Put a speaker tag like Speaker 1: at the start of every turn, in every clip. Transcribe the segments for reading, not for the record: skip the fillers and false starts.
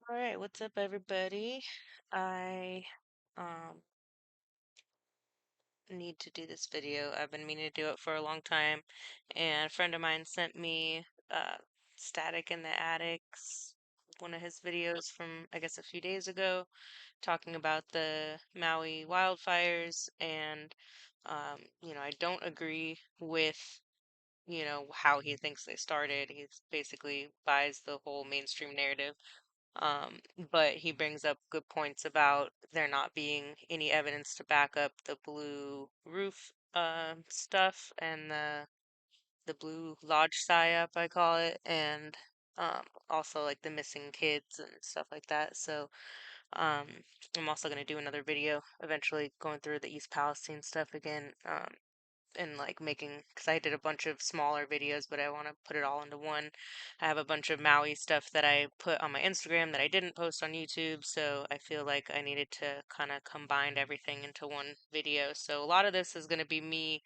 Speaker 1: All right, what's up, everybody? I um need to do this video. I've been meaning to do it for a long time, and a friend of mine sent me Static in the Attics, one of his videos from I guess a few days ago, talking about the Maui wildfires, and I don't agree with how he thinks they started. He basically buys the whole mainstream narrative, um, but he brings up good points about there not being any evidence to back up the blue roof stuff and the blue lodge psyop, I call it, and also like the missing kids and stuff like that. So um, I'm also going to do another video eventually going through the East Palestine stuff again. And like making, because I did a bunch of smaller videos, but I want to put it all into one. I have a bunch of Maui stuff that I put on my Instagram that I didn't post on YouTube, so I feel like I needed to kind of combine everything into one video. So a lot of this is going to be me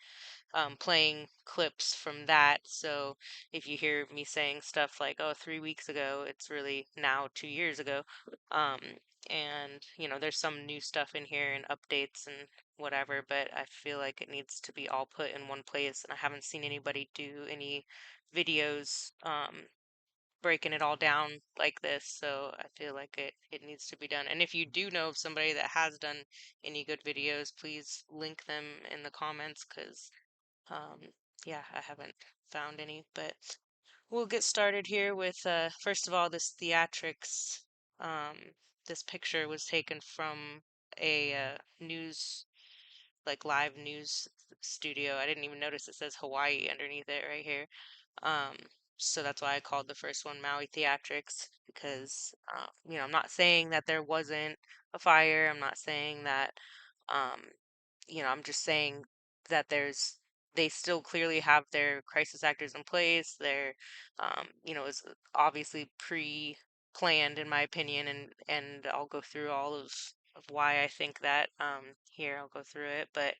Speaker 1: playing clips from that. So if you hear me saying stuff like, oh, 3 weeks ago, it's really now 2 years ago. Um, and, there's some new stuff in here and updates and whatever, but I feel like it needs to be all put in one place. And I haven't seen anybody do any videos breaking it all down like this. So I feel like it needs to be done. And if you do know of somebody that has done any good videos, please link them in the comments because um, yeah, I haven't found any, but we'll get started here with first of all this theatrics. Um, this picture was taken from a news like live news studio. I didn't even notice it says Hawaii underneath it right here. Um, so that's why I called the first one Maui Theatrics because I'm not saying that there wasn't a fire. I'm not saying that um, I'm just saying that they still clearly have their crisis actors in place. They're, it's obviously pre-planned in my opinion, and I'll go through all of why I think that. Here I'll go through it, but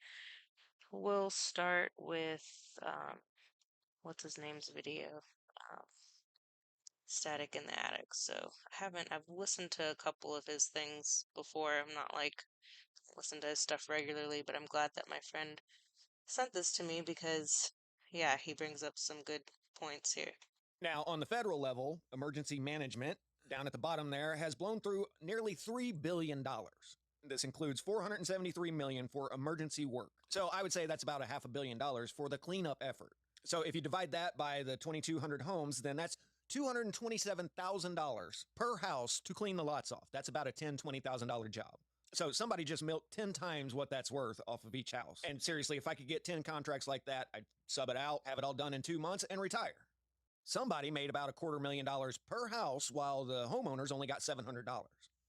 Speaker 1: we'll start with what's his name's video. Um, Static in the Attic. So I've listened to a couple of his things before. I'm not like listen to his stuff regularly, but I'm glad that my friend sent this to me because, yeah, he brings up some good points here.
Speaker 2: Now, on the federal level, emergency management, down at the bottom there, has blown through nearly $3 billion. This includes $473 million for emergency work. So I would say that's about a $500 million for the cleanup effort. So if you divide that by the 2,200 homes, then that's $227,000 per house to clean the lots off. That's about a $10,000, $20,000 job. So somebody just milked 10 times what that's worth off of each house. And seriously, if I could get 10 contracts like that, I'd sub it out, have it all done in 2 months, and retire. Somebody made about $250,000 per house while the homeowners only got $700.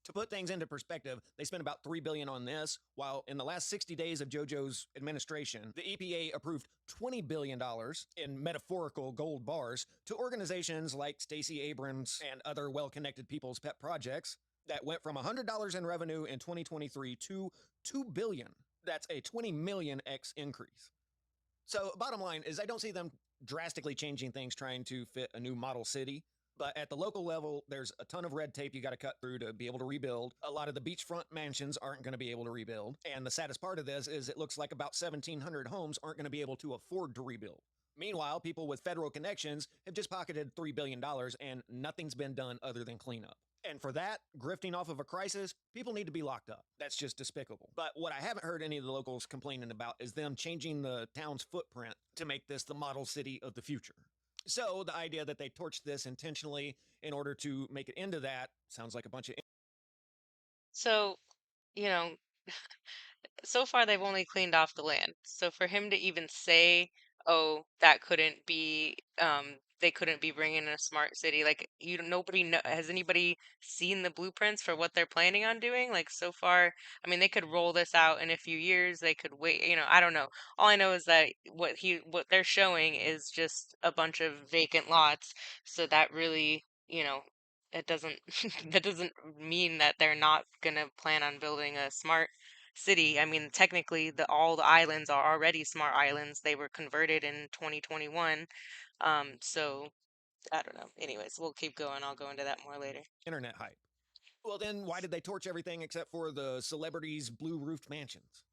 Speaker 2: To put things into perspective, they spent about $3 billion on this, while in the last 60 days of JoJo's administration, the EPA approved $20 billion in metaphorical gold bars to organizations like Stacey Abrams and other well-connected people's pet projects that went from $100 in revenue in 2023 to $2 billion. That's a 20 million X increase. So, bottom line is, I don't see them drastically changing things trying to fit a new model city. But at the local level, there's a ton of red tape you got to cut through to be able to rebuild. A lot of the beachfront mansions aren't going to be able to rebuild. And the saddest part of this is it looks like about 1,700 homes aren't going to be able to afford to rebuild. Meanwhile, people with federal connections have just pocketed $3 billion and nothing's been done other than cleanup. And for that, grifting off of a crisis, people need to be locked up. That's just despicable. But what I haven't heard any of the locals complaining about is them changing the town's footprint to make this the model city of the future. So the idea that they torched this intentionally in order to make it into that sounds like a bunch of.
Speaker 1: So, you know, so far they've only cleaned off the land. So for him to even say, "Oh, that couldn't be, they couldn't be bringing in a smart city," like nobody know, has anybody seen the blueprints for what they're planning on doing? Like so far, I mean, they could roll this out in a few years. They could wait. I don't know. All I know is that what they're showing is just a bunch of vacant lots. So that really, it doesn't that doesn't mean that they're not gonna plan on building a smart city. I mean, technically, all the islands are already smart islands. They were converted in 2021. So I don't know. Anyways, we'll keep going. I'll go into that more later.
Speaker 2: Internet hype. Well, then why did they torch everything except for the celebrities' blue roofed mansions?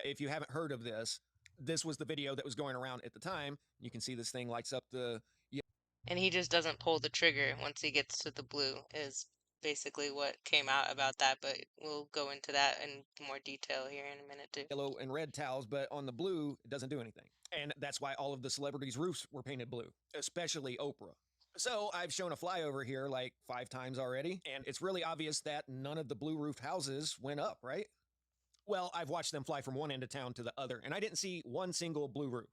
Speaker 2: If you haven't heard of this, this was the video that was going around at the time. You can see this thing lights up the
Speaker 1: And he just doesn't pull the trigger once he gets to the blue, is basically what came out about that, but we'll go into that in more detail here in a minute too.
Speaker 2: yellow and red towels, but on the blue, it doesn't do anything. And that's why all of the celebrities' roofs were painted blue, especially Oprah. So I've shown a flyover here like 5 times already, and it's really obvious that none of the blue roofed houses went up, right? Well, I've watched them fly from one end of town to the other, and I didn't see one single blue roof.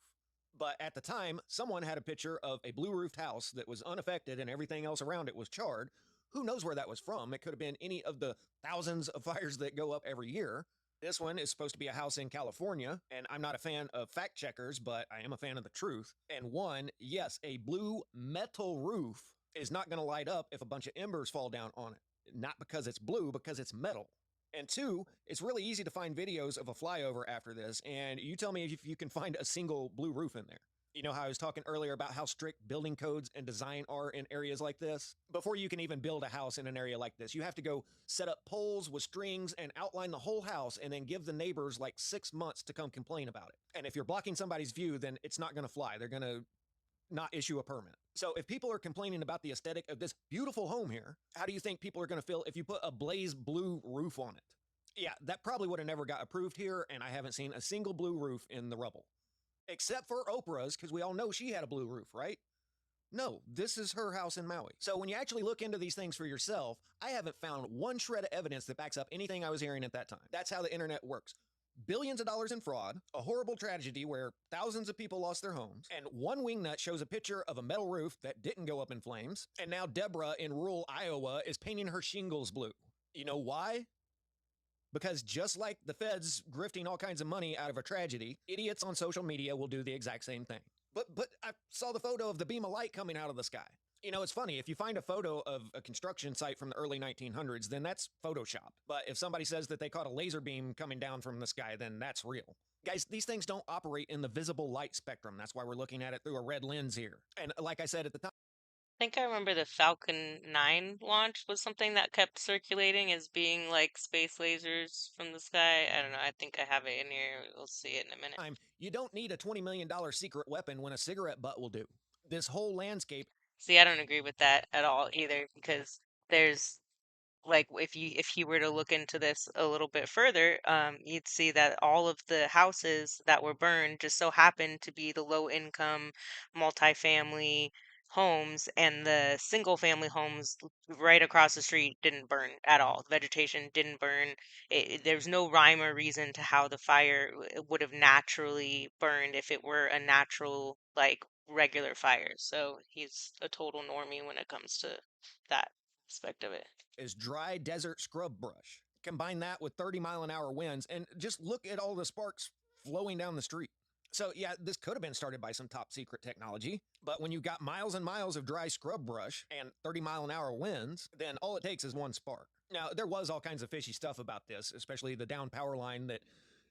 Speaker 2: But at the time, someone had a picture of a blue roofed house that was unaffected and everything else around it was charred. Who knows where that was from? It could have been any of the thousands of fires that go up every year. This one is supposed to be a house in California, and I'm not a fan of fact checkers, but I am a fan of the truth. And one, yes, a blue metal roof is not going to light up if a bunch of embers fall down on it. Not because it's blue, because it's metal. And two, it's really easy to find videos of a flyover after this, and you tell me if you can find a single blue roof in there. You know how I was talking earlier about how strict building codes and design are in areas like this? Before you can even build a house in an area like this, you have to go set up poles with strings and outline the whole house and then give the neighbors like 6 months to come complain about it. And if you're blocking somebody's view, then it's not going to fly. They're going to not issue a permit. So if people are complaining about the aesthetic of this beautiful home here, how do you think people are going to feel if you put a blaze blue roof on it? Yeah, that probably would have never got approved here, and I haven't seen a single blue roof in the rubble. Except for Oprah's, because we all know she had a blue roof, right? No, this is her house in Maui. So when you actually look into these things for yourself, I haven't found one shred of evidence that backs up anything I was hearing at that time. That's how the internet works. Billions of dollars in fraud, a horrible tragedy where thousands of people lost their homes, and one wingnut shows a picture of a metal roof that didn't go up in flames, and now Deborah in rural Iowa is painting her shingles blue. You know why? Because just like the feds grifting all kinds of money out of a tragedy, idiots on social media will do the exact same thing. But I saw the photo of the beam of light coming out of the sky. You know, it's funny, if you find a photo of a construction site from the early 1900s, then that's photoshopped. But if somebody says that they caught a laser beam coming down from the sky, then that's real. Guys, these things don't operate in the visible light spectrum. That's why we're looking at it through a red lens here. And like I said at the time,
Speaker 1: I think I remember the Falcon 9 launch was something that kept circulating as being like space lasers from the sky. I don't know. I think I have it in here. We'll see it in a minute.
Speaker 2: you don't need a $20 million secret weapon when a cigarette butt will do. This whole landscape
Speaker 1: See, I don't agree with that at all either because there's like if you were to look into this a little bit further, you'd see that all of the houses that were burned just so happened to be the low income multifamily homes, and the single family homes right across the street didn't burn at all. The vegetation didn't burn. There's no rhyme or reason to how the fire would have naturally burned if it were a natural like regular fire. So he's a total normie when it comes to that aspect of it.
Speaker 2: is dry desert scrub brush. Combine that with 30-mile-an-hour winds, and just look at all the sparks flowing down the street. So, yeah, this could have been started by some top secret technology, but when you got miles and miles of dry scrub brush and 30-mile-an-hour winds, then all it takes is one spark. Now, there was all kinds of fishy stuff about this, especially the down power line that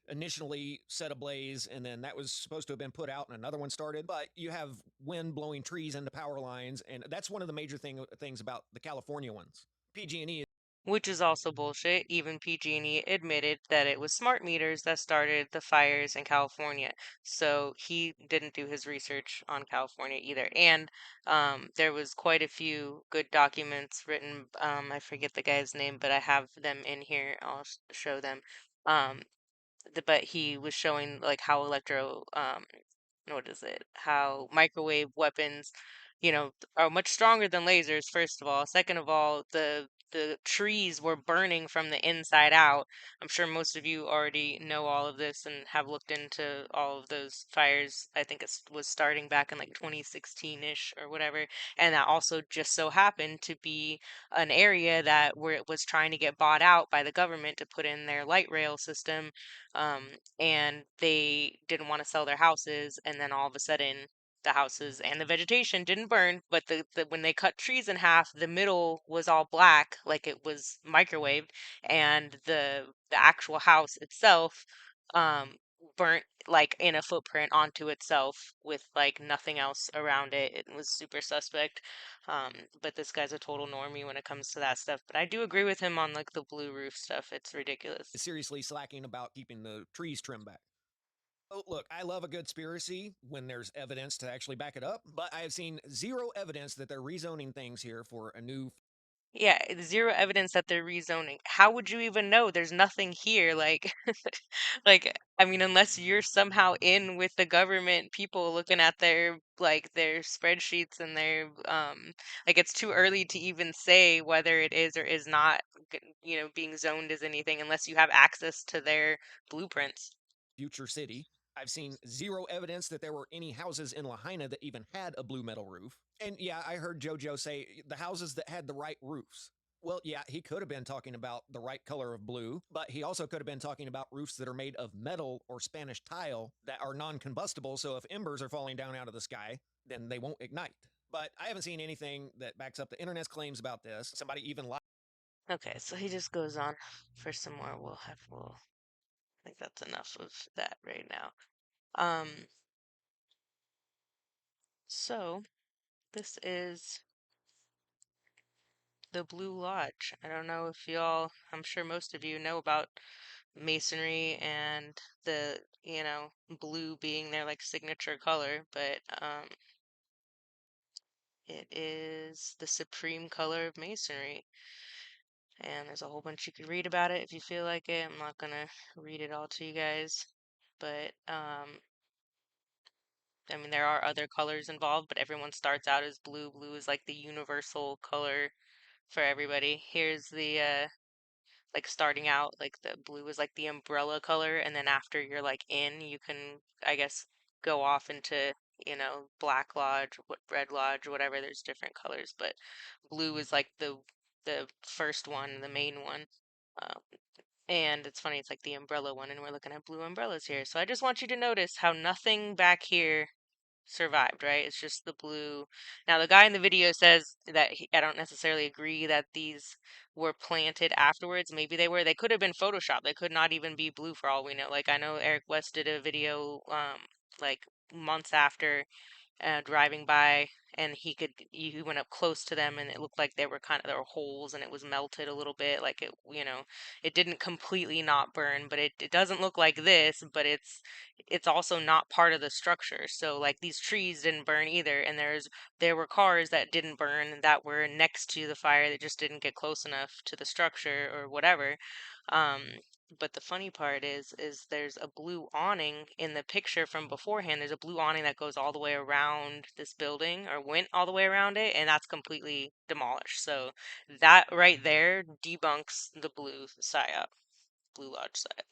Speaker 2: initially set ablaze, and then that was supposed to have been put out and another one started. But you have wind blowing trees into power lines, and that's one of the major things about the California ones. PG&E.
Speaker 1: Which is also bullshit. Even PG&E admitted that it was smart meters that started the fires in California. So he didn't do his research on California either. And there was quite a few good documents written. I forget the guy's name, but I have them in here. I'll show them. Um, but he was showing like how what is it? How microwave weapons, are much stronger than lasers, first of all. Second of all, the trees were burning from the inside out. I'm sure most of you already know all of this and have looked into all of those fires. I think it was starting back in like 2016-ish or whatever. And that also just so happened to be an area that where it was trying to get bought out by the government to put in their light rail system, um, and they didn't want to sell their houses, and then all of a sudden the houses and the vegetation didn't burn, but when they cut trees in half, the middle was all black like it was microwaved, and the actual house itself um burnt like in a footprint onto itself with like nothing else around it. It was super suspect. But this guy's a total normie when it comes to that stuff. But I do agree with him on like the blue roof stuff. It's ridiculous.
Speaker 2: Seriously slacking about keeping the trees trimmed back. Oh, look, I love a good conspiracy when there's evidence to actually back it up, but I have seen zero evidence that they're rezoning things here for a new.
Speaker 1: Yeah, zero evidence that they're rezoning. How would you even know? There's nothing here. Like, like, I mean, unless you're somehow in with the government people looking at their like their spreadsheets and their like it's too early to even say whether it is or is not, being zoned as anything unless you have access to their blueprints.
Speaker 2: Future city. I've seen zero evidence that there were any houses in Lahaina that even had a blue metal roof. And yeah, I heard JoJo say the houses that had the right roofs. Well, yeah, he could have been talking about the right color of blue, but he also could have been talking about roofs that are made of metal or Spanish tile that are non combustible. So if embers are falling down out of the sky, then they won't ignite. But I haven't seen anything that backs up the internet's claims about this. Somebody even lied.
Speaker 1: Okay, so he just goes on for some more. I think that's enough of that right now. Um, so this is the Blue Lodge. I don't know if y'all, I'm sure most of you know about masonry and the, blue being their like signature color, but it is the supreme color of masonry. And there's a whole bunch you could read about it if you feel like it. I'm not gonna read it all to you guys, but I mean there are other colors involved, but everyone starts out as blue. Blue is like the universal color for everybody. Here's the like starting out, like the blue is like the umbrella color, and then after you're like in, you can, I guess, go off into, Black Lodge, what Red Lodge, whatever. There's different colors, but blue is like the first one, the main one. Um, and it's funny, it's like the umbrella one, and we're looking at blue umbrellas here. So I just want you to notice how nothing back here survived, right? It's just the blue. Now, the guy in the video says that I don't necessarily agree that these were planted afterwards. Maybe they were. They could have been Photoshopped. They could not even be blue for all we know. Like I know Eric West did a video like months after driving by, and he went up close to them, and it looked like they were there were holes, and it was melted a little bit, like it didn't completely not burn, but it doesn't look like this, but it's also not part of the structure. So like these trees didn't burn either, and there were cars that didn't burn that were next to the fire that just didn't get close enough to the structure or whatever. Um, but the funny part is there's a blue awning in the picture from beforehand. There's a blue awning that goes all the way around this building or went all the way around it, and that's completely demolished. So that right there debunks the blue Psyop, Blue Lodge side.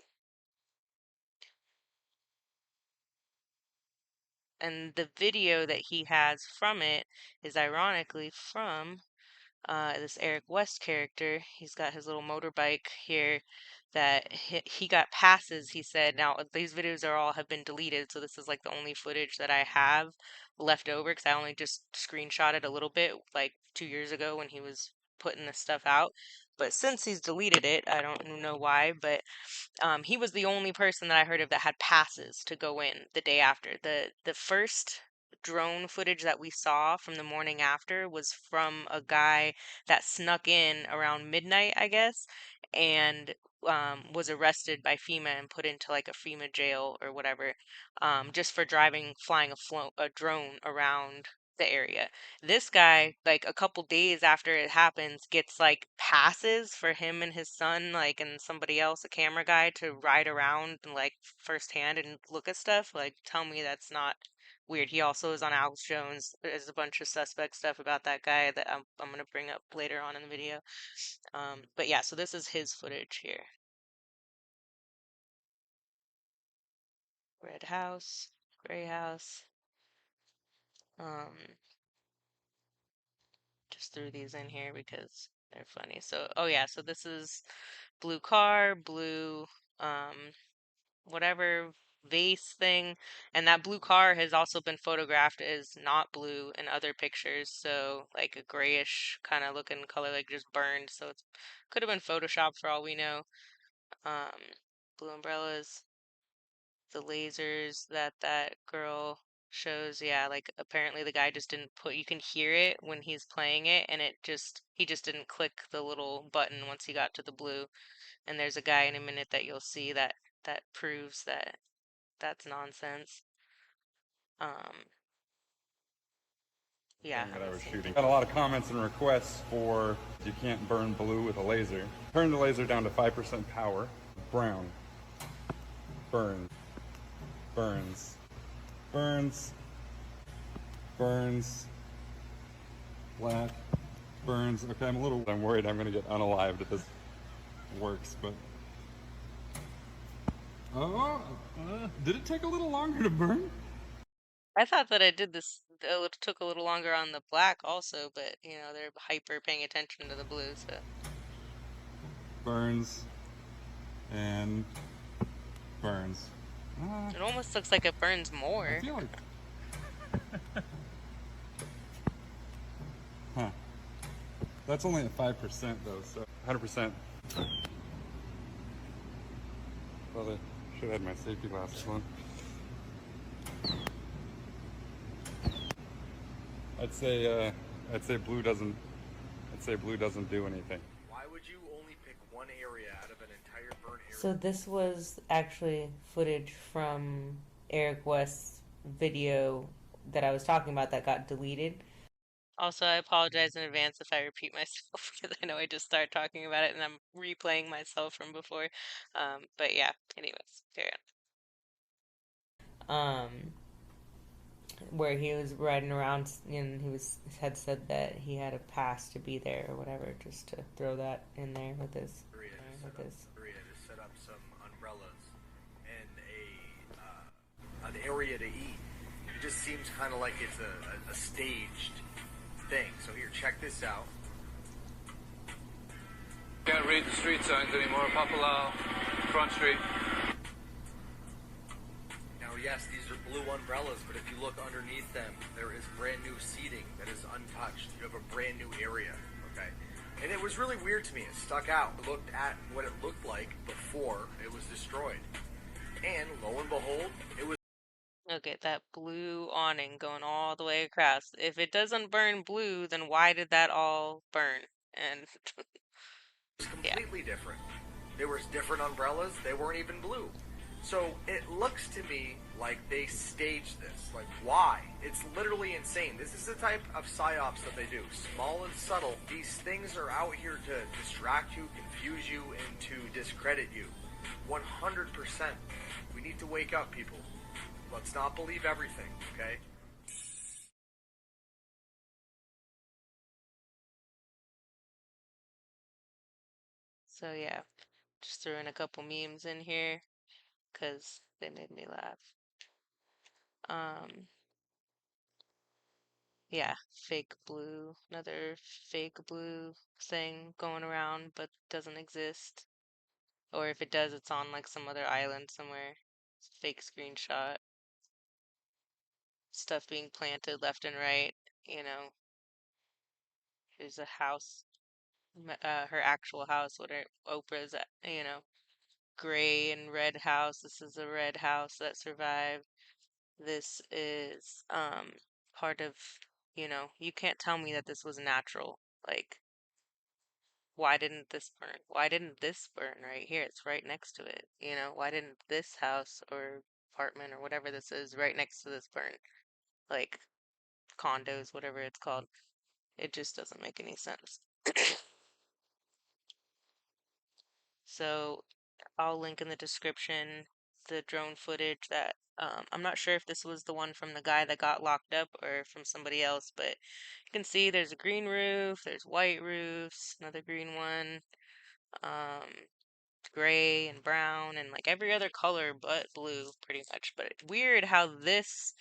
Speaker 1: And the video that he has from it is ironically from this Eric West character. He's got his little motorbike here that he got passes, he said. Now, these videos are all have been deleted, so this is like the only footage that I have left over because I only just screenshotted a little bit like 2 years ago when he was putting this stuff out. But since he's deleted it, I don't know why, but he was the only person that I heard of that had passes to go in the day after. The first drone footage that we saw from the morning after was from a guy that snuck in around midnight, I guess, and was arrested by FEMA and put into like a FEMA jail or whatever, just for flying a drone around the area. This guy, like a couple days after it happens, gets like passes for him and his son, like, and somebody else, a camera guy, to ride around and like firsthand and look at stuff. Like, tell me that's not weird. He also is on Alex Jones. There's a bunch of suspect stuff about that guy that I'm gonna bring up later on in the video. But yeah, so this is his footage here. Red house, gray house. Um, just threw these in here because they're funny. So, oh yeah, so this is blue car, blue, um, whatever vase thing, and that blue car has also been photographed as not blue in other pictures, so like a grayish kind of looking color, like just burned. So it could have been photoshopped for all we know. Um, blue umbrellas. the lasers that that girl shows, yeah, like apparently the guy just didn't put, you can hear it when he's playing it, and he just didn't click the little button once he got to the blue. And there's a guy in a minute that you'll see that proves that that's nonsense. Um, yeah,
Speaker 3: Thing that
Speaker 1: I'm
Speaker 3: I
Speaker 1: gonna
Speaker 3: was
Speaker 1: see if
Speaker 3: shooting.
Speaker 1: they
Speaker 3: Got a
Speaker 1: can.
Speaker 3: lot of comments and requests for you can't burn blue with a laser. Turn the laser down to 5% power. Brown. Burn. Burns. Burns. Burns. Black. Burns. Okay, I'm worried I'm gonna get unalived if this works, but oh, did it take a little longer to burn?
Speaker 1: I thought that I did this, it took a little longer on the black also, but you know, they're hyper paying attention to the blue, so
Speaker 3: Burns and burns.
Speaker 1: it almost looks like it burns
Speaker 3: I
Speaker 1: more.
Speaker 3: feel like, huh? That's only at 5% though, so 100%. Well, I should have had my safety glasses on. I'd say, I'd say blue doesn't. I'd say blue doesn't do anything.
Speaker 4: Why would you only pick one area out of an entire burn area?
Speaker 1: So this was actually footage from Eric West's video that I was talking about that got deleted. Also, I apologize in advance if I repeat myself because I know I just started talking about it and I'm replaying myself from before. But yeah, anyways, carry on. Where he was riding around and had said that he had a pass to be there or whatever, just to throw that in there with his
Speaker 4: To set up some umbrellas and an area to eat. It just seems kind of like it's a staged thing. So here, check this out.
Speaker 5: Can't read the street signs anymore. Papalao, Front Street.
Speaker 4: Now, yes, these are blue umbrellas, but if you look underneath them, there is brand new seating that is untouched. You have a brand new area, okay? And it was really weird to me. It stuck out. I looked at what it looked like before it was destroyed. And lo and behold, it was
Speaker 1: Okay, that blue awning going all the way across. If it doesn't burn blue, then why did that all burn? And yeah.
Speaker 4: completely different. There was different umbrellas. They weren't even blue. So it looks to me like they staged this. Like, why? It's literally insane. This is the type of psyops that they do. Small and subtle. These things are out here to distract you, confuse you, and to discredit you. 100%. We need to wake up, people. Let's not believe everything, okay?
Speaker 1: So yeah, just threw in a couple memes in here because they made me laugh. Um, yeah, fake blue, another fake blue thing going around but doesn't exist. Or if it does, it's on like some other island somewhere. It's a fake screenshot. Stuff being planted left and right, you know. Here's a house, her actual house, what her Oprah's, you know, gray and red house. This is a red house that survived. This is part of, you know, you can't tell me that this was natural. Like, why didn't this burn? Why didn't this burn right here? It's right next to it. You know, why didn't this house or apartment or whatever this is right next to this burn? Like condos, whatever it's called. It just doesn't make any sense. So I'll link in the description the drone footage that I'm not sure if this was the one from the guy that got locked up or from somebody else, but you can see there's a green roof, there's white roofs, another green one, um, gray and brown, and like every other color but blue, pretty much. But it's weird how this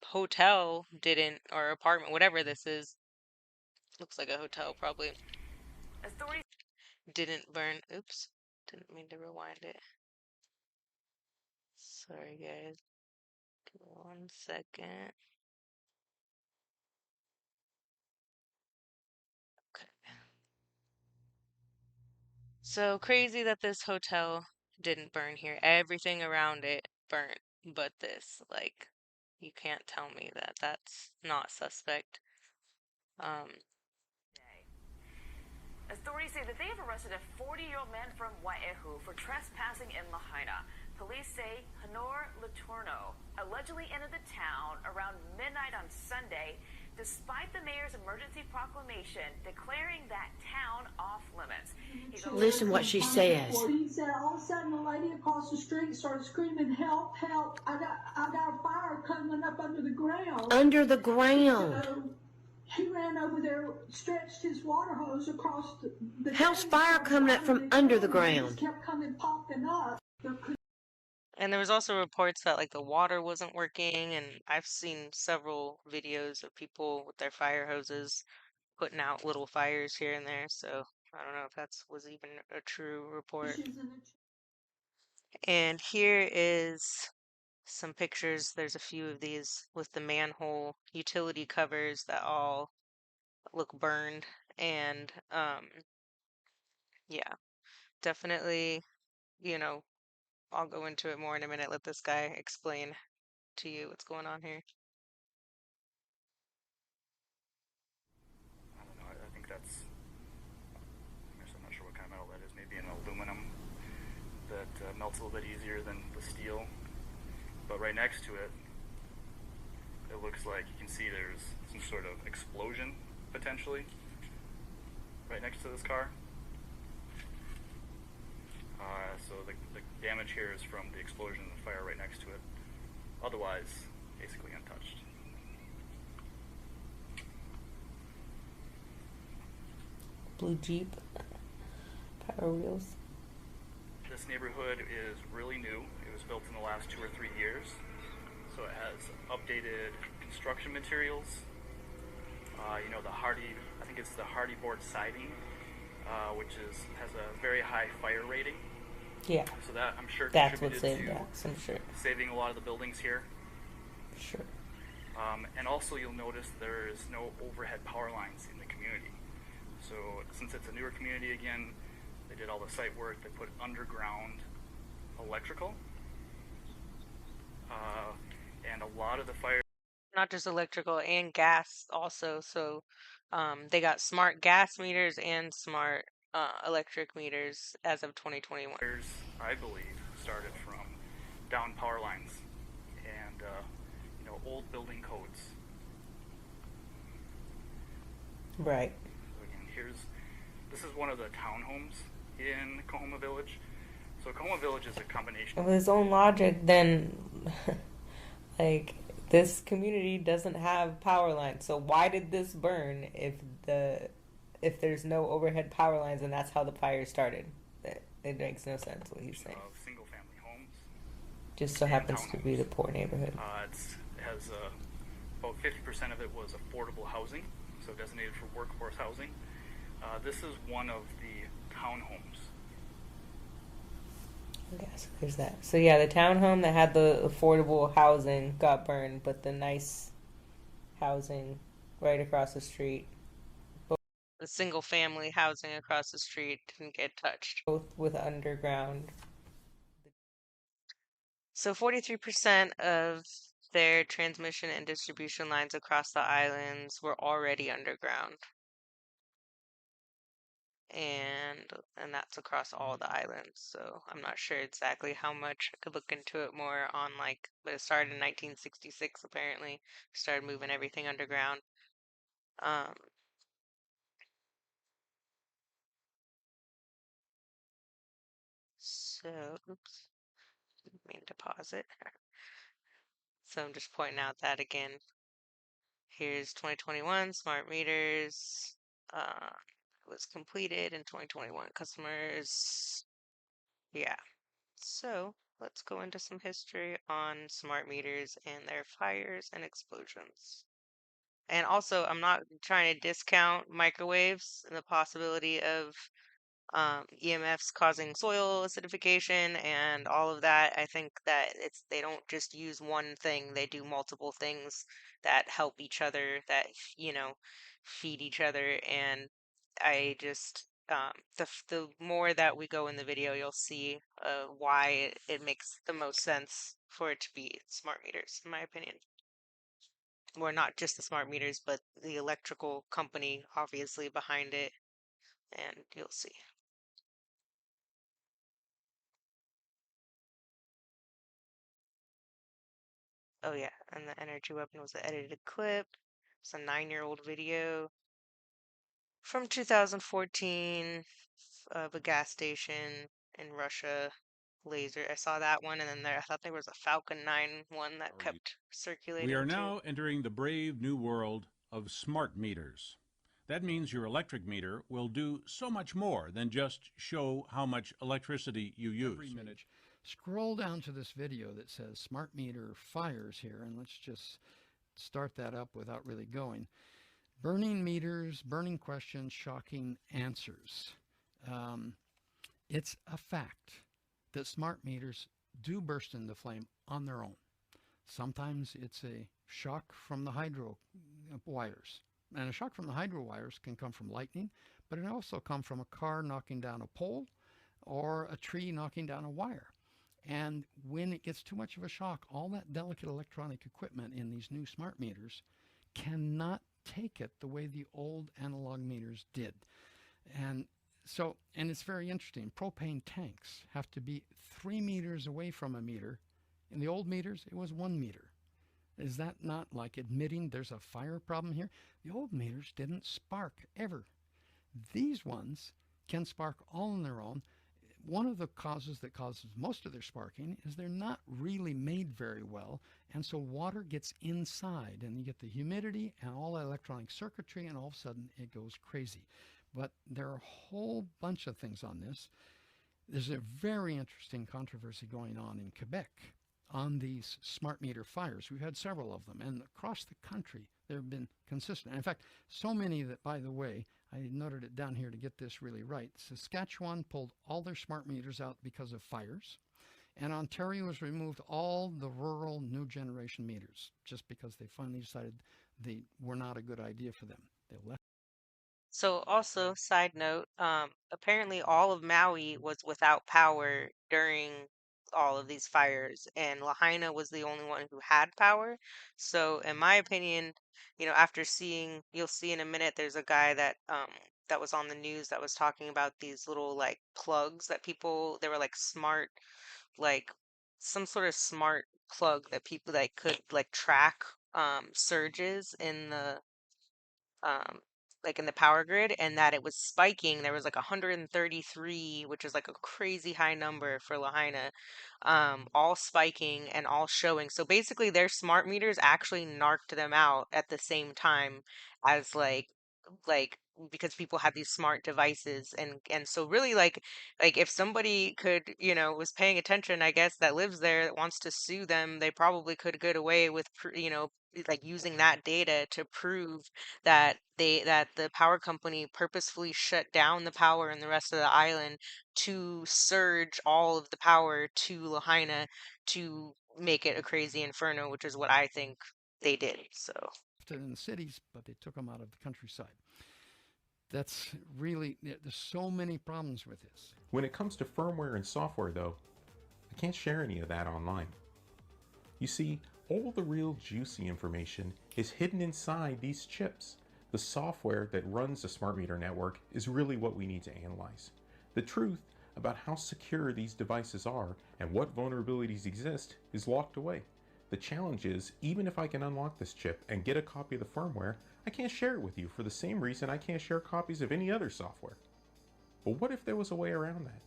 Speaker 1: hotel didn't, or apartment, whatever this is, looks like a hotel probably, didn't burn. Oops, didn't mean to rewind it. Sorry, guys. Give me 1 second. Okay. So crazy that this hotel didn't burn here. Everything around it burnt, but this, like, you can't tell me that that's not suspect.
Speaker 6: Authorities say that they have arrested a 40-year-old man from Wai'ehu for trespassing in Lahaina. Police say Honor Letourneau allegedly entered the town around midnight on Sunday, despite the mayor's emergency proclamation declaring that town off limits.
Speaker 7: Listen what she says.
Speaker 8: He said all of a sudden the lady across the street started screaming, "Help, help, I got a fire coming up under the ground."
Speaker 7: Under the ground.
Speaker 8: So he ran over there, stretched his water hose across the
Speaker 7: How's fire coming up from under the ground?
Speaker 8: It kept coming popping up.
Speaker 1: And there was also reports that like the water wasn't working, and I've seen several videos of people with their fire hoses putting out little fires here and there, so I don't know if that's was even a true report. And here is some pictures. There's a few of these with the manhole utility covers that all look burned, and yeah, definitely, you know, I'll go into it more in a minute. Let this guy explain to you what's going on here.
Speaker 9: I don't know. I think that's. I guess I'm not sure what kind of metal that is. Maybe an aluminum that melts a little bit easier than the steel. But right next to it, it looks like you can see there's some sort of explosion potentially right next to this car. So the damage here is from the explosion and the fire right next to it. Otherwise, basically untouched.
Speaker 10: Blue Jeep, Power Wheels.
Speaker 9: This neighborhood is really new. It was built in the last 2 or 3 years. So it has updated construction materials. You know, the Hardy, I think it's the Hardy board siding, which has a very high fire rating.
Speaker 10: Yeah.
Speaker 9: So that I'm sure
Speaker 10: That's what
Speaker 9: contributed
Speaker 10: saved
Speaker 9: to
Speaker 10: that, I'm sure.
Speaker 9: saving a lot of the buildings here.
Speaker 10: Sure.
Speaker 9: And also you'll notice there is no overhead power lines in the community. So since it's a newer community again, they did all the site work, they put underground electrical. And a lot of the fire
Speaker 1: Not just electrical and gas also, so they got smart gas meters and smart electric meters as of 2021.
Speaker 9: fires, I believe, started from down power lines and you know, old building codes.
Speaker 10: Right.
Speaker 9: So again, this is one of the townhomes in Kahoma Village. So Kahoma Village is a combination.
Speaker 10: With his own logic, then, like, this community doesn't have power lines. So why did this burn if there's no overhead power lines and that's how the fire started? It makes no sense what he's saying.
Speaker 9: Of single-family homes.
Speaker 10: Just so
Speaker 9: and
Speaker 10: happens to be the
Speaker 9: townhomes.
Speaker 10: poor neighborhood.
Speaker 9: It has about 50% of it was affordable housing, so designated for workforce housing. This is one of the townhomes.
Speaker 10: Yeah, so there's that. So yeah, the townhome that had the affordable housing got burned, but the nice housing right across the street,
Speaker 1: The single family housing across the street didn't get touched.
Speaker 10: both with underground.
Speaker 1: So 43% of their transmission and distribution lines across the islands were already underground. And that's across all the islands. So I'm not sure exactly how much. I could look into it more on like, but it started in 1966 apparently. Started moving everything underground. So oops, didn't mean to pause it. So I'm just pointing out that again. Here's 2021 smart meters. Was completed in 2021. Customers, yeah. So let's go into some history on smart meters and their fires and explosions. And also, I'm not trying to discount microwaves and the possibility of EMFs causing soil acidification and all of that. I think that they don't just use one thing, they do multiple things that help each other, that, you know, feed each other. And I just, the more that we go in the video, you'll see why it makes the most sense for it to be smart meters, in my opinion. Or not just the smart meters, but the electrical company obviously behind it, and you'll see. Oh yeah, and the energy weapon was an edited clip. It's a 9-year-old video from 2014 of a gas station in Russia. Laser. I saw that one, and then I thought there was a Falcon 9 one that kept
Speaker 11: We are
Speaker 1: circulating too.
Speaker 11: now entering the brave new world of smart meters. That means your electric meter will do so much more than just show how much electricity you use.
Speaker 12: Every minute. Scroll down to this video that says smart meter fires here, and let's just start that up without really going. Burning meters, burning questions, shocking answers. It's a fact that smart meters do burst into flame on their own. Sometimes it's a shock from the hydro wires. And a shock from the hydro wires can come from lightning, but it also come from a car knocking down a pole or a tree knocking down a wire. And when it gets too much of a shock, all that delicate electronic equipment in these new smart meters cannot take it the way the old analog meters did. And it's very interesting. Propane tanks have to be 3 meters away from a meter. In the old meters, it was 1 meter. Is that not like admitting there's a fire problem here? The old meters didn't spark ever. These ones can spark all on their own. One of the causes that causes most of their sparking is they're not really made very well, and so water gets inside, and you get the humidity and all the electronic circuitry, and all of a sudden it goes crazy. But there are a whole bunch of things on this. There's a very interesting controversy going on in Quebec on these smart meter fires. We've had several of them, and across the country they've been consistent. In fact, so many that, by the way, I noted it down here to get this really right. Saskatchewan pulled all their smart meters out because of fires, and Ontario has removed all the rural new generation meters just because they finally decided they were not a good idea for them. They left.
Speaker 1: So also, side note, apparently all of Maui was without power during all of these fires, and Lahaina was the only one who had power. So in my opinion, after seeing, you'll see in a minute, there's a guy that was on the news that was talking about these little like plugs that they were like smart, like some sort of smart plug that people like could like track surges in the um like in the power grid, and that it was spiking. There was like 133, which is like a crazy high number for Lahaina, all spiking and all showing. So basically their smart meters actually narked them out at the same time as like because people had these smart devices, and so really like if somebody could was paying attention, I guess, that lives there, that wants to sue them, they probably could get away with like using that data to prove that the power company purposefully shut down the power in the rest of the island to surge all of the power to Lahaina to make it a crazy inferno, which is what I think they did. So
Speaker 12: in the cities, but they took them out of the countryside. That's really, there's so many problems with this.
Speaker 13: When it comes to firmware and software, though, I can't share any of that online. You see, all the real juicy information is hidden inside these chips. The software that runs the smart meter network is really what we need to analyze. The truth about how secure these devices are and what vulnerabilities exist is locked away. The challenge is, even if I can unlock this chip and get a copy of the firmware, I can't share it with you for the same reason I can't share copies of any other software. But what if there was a way around that?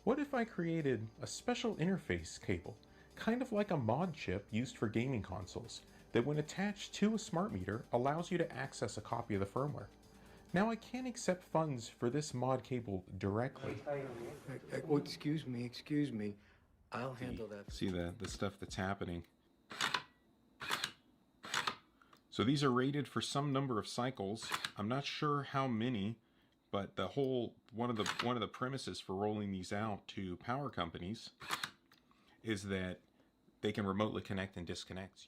Speaker 13: What if I created a special interface cable, kind of like a mod chip used for gaming consoles, that when attached to a smart meter allows you to access a copy of the firmware? Now I can't accept funds for this mod cable directly.
Speaker 14: Oh, excuse me. I'll handle that.
Speaker 13: See the stuff that's happening. So these are rated for some number of cycles. I'm not sure how many, but one of the premises for rolling these out to power companies is that they can remotely connect and disconnect.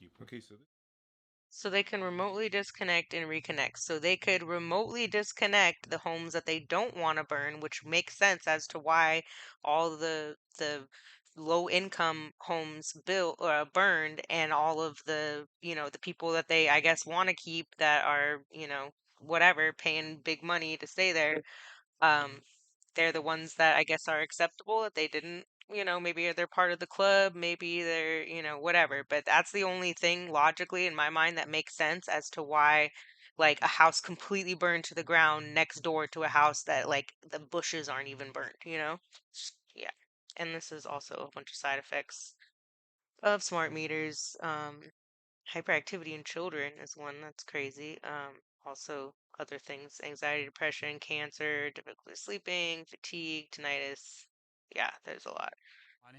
Speaker 1: So they can remotely disconnect and reconnect. So they could remotely disconnect the homes that they don't want to burn, which makes sense as to why all the low income homes built burned, and all of the the people that they I guess want to keep that are whatever paying big money to stay there, um they're the ones that I guess are acceptable, that they didn't, maybe they're part of the club, maybe they're, whatever. But that's the only thing logically in my mind that makes sense as to why like a house completely burned to the ground next door to a house that like the bushes aren't even burnt. Yeah. And this is also a bunch of side effects of smart meters. Hyperactivity in children is one that's crazy. Also other things, anxiety, depression, cancer, difficulty sleeping, fatigue, tinnitus. Yeah, there's a lot.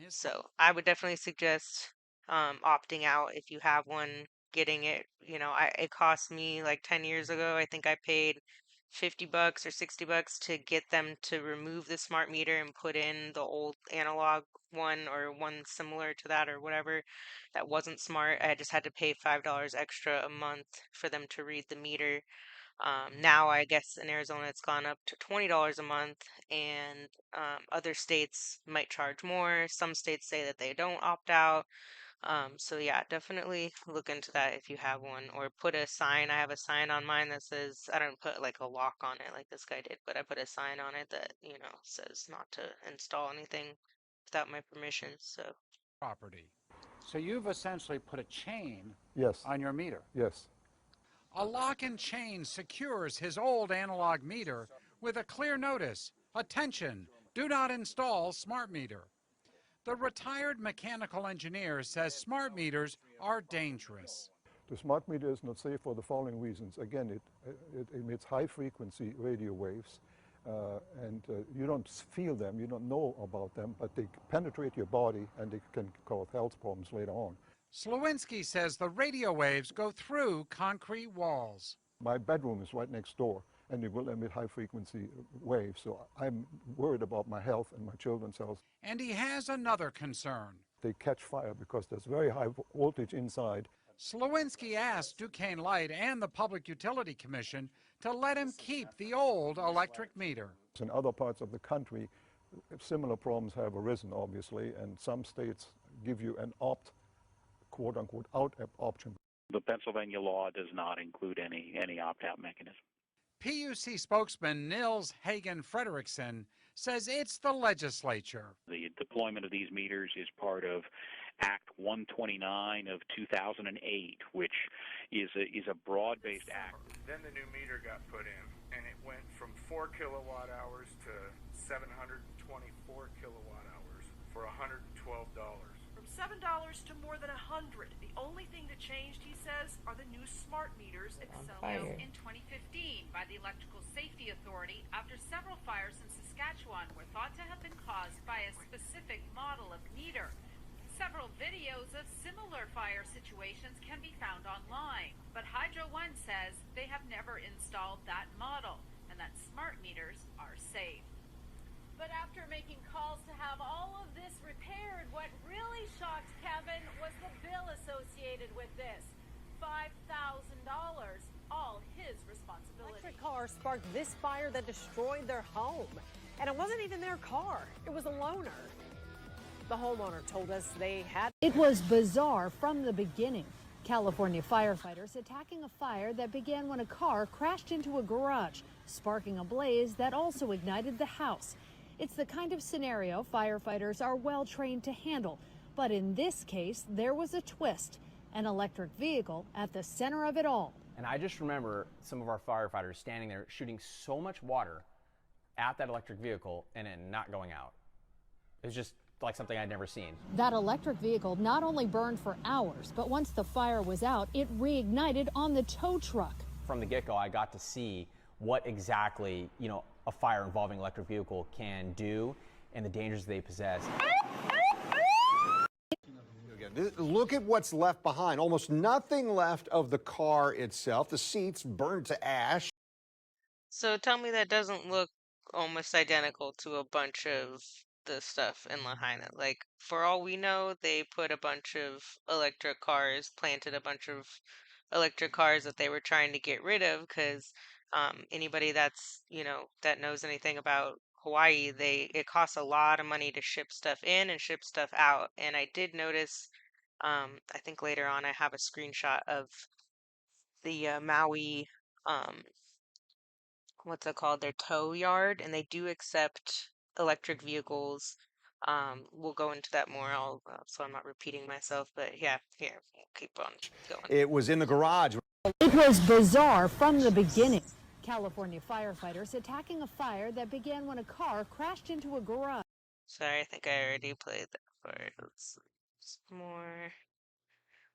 Speaker 1: So I would definitely suggest opting out if you have one, getting it. It cost me like 10 years ago. I think I paid $50 or $60 to get them to remove the smart meter and put in the old analog one or one similar to that or whatever that wasn't smart. I just had to pay $5 extra a month for them to read the meter. Now I guess in Arizona it's gone up to $20 a month, and other states might charge more. Some states say that they don't opt out. So yeah, definitely look into that if you have one, or put a sign. I have a sign on mine that says, I don't put like a lock on it like this guy did, but I put a sign on it that, says not to install anything without my permission. So
Speaker 15: property. So you've essentially put a chain
Speaker 16: Yes.
Speaker 15: on your meter.
Speaker 16: Yes.
Speaker 15: A lock and chain secures his old analog meter with a clear notice: attention, do not install smart meter. The retired mechanical engineer says smart meters are dangerous.
Speaker 16: The smart meter is not safe for the following reasons. Again, it emits high-frequency radio waves, and you don't feel them, you don't know about them, but they penetrate your body and they can cause health problems later on.
Speaker 15: Slowinski says the radio waves go through concrete walls.
Speaker 16: My bedroom is right next door, and it will emit high-frequency waves, so I'm worried about my health and my children's health.
Speaker 15: And he has another concern.
Speaker 16: They catch fire because there's very high voltage inside.
Speaker 15: Slowinski asked Duquesne Light and the Public Utility Commission to let him keep the old electric meter.
Speaker 16: In other parts of the country, similar problems have arisen, obviously, and some states give you an quote-unquote, out option.
Speaker 17: The Pennsylvania law does not include any opt-out mechanism.
Speaker 15: PUC spokesman Nils Hagen Frederickson says it's the legislature.
Speaker 17: The deployment of these meters is part of Act 129 of 2008, which is a broad-based act.
Speaker 18: Then the new meter got put in, and it went from 4 kilowatt hours to 724 kilowatt hours for $112.
Speaker 19: From $7 to more than $100. The only thing that changed, he says, are the new smart meters.
Speaker 10: Fire.
Speaker 6: In 2015 by the Electrical Safety Authority after several fires in Saskatchewan were thought to have been caused by a specific model of meter. Several videos of similar fire situations can be found online, but Hydro One says they have never installed that model and that smart meters are safe. But after making calls to have all of this repaired, what really shocked Kevin was the bill associated with this. $5,000, all his responsibility.
Speaker 20: Electric car sparked this fire that destroyed their home. And it wasn't even their car, it was a loaner. The homeowner told us they had...
Speaker 21: It was bizarre from the beginning. California firefighters attacking a fire that began when a car crashed into a garage, sparking a blaze that also ignited the house. It's the kind of scenario firefighters are well trained to handle. But in this case, there was a twist, an electric vehicle at the center of it all.
Speaker 22: And I just remember some of our firefighters standing there shooting so much water at that electric vehicle and it not going out. It was just like something I'd never seen.
Speaker 21: That electric vehicle not only burned for hours, but once the fire was out, it reignited on the tow truck.
Speaker 22: From the get-go, I got to see what exactly, a fire involving electric vehicle can do and the dangers they possess.
Speaker 23: Look at what's left behind. Almost nothing left of the car itself. The seats burned to ash.
Speaker 1: So tell me that doesn't look almost identical to a bunch of the stuff in Lahaina. Like, for all we know, they put a bunch of electric cars, planted a bunch of electric cars that they were trying to get rid of because anybody that's, that knows anything about Hawaii, it costs a lot of money to ship stuff in and ship stuff out. And I did notice, I think later on I have a screenshot of the Maui, um, what's it called, their tow yard, and they do accept electric vehicles. We'll go into that more, so I'm not repeating myself, but yeah, here, we'll keep on going.
Speaker 23: It was in the garage.
Speaker 21: It was bizarre from the beginning. California firefighters attacking a fire that began when a car crashed into a garage.
Speaker 1: Sorry, I think I already played that part. Let's see some more.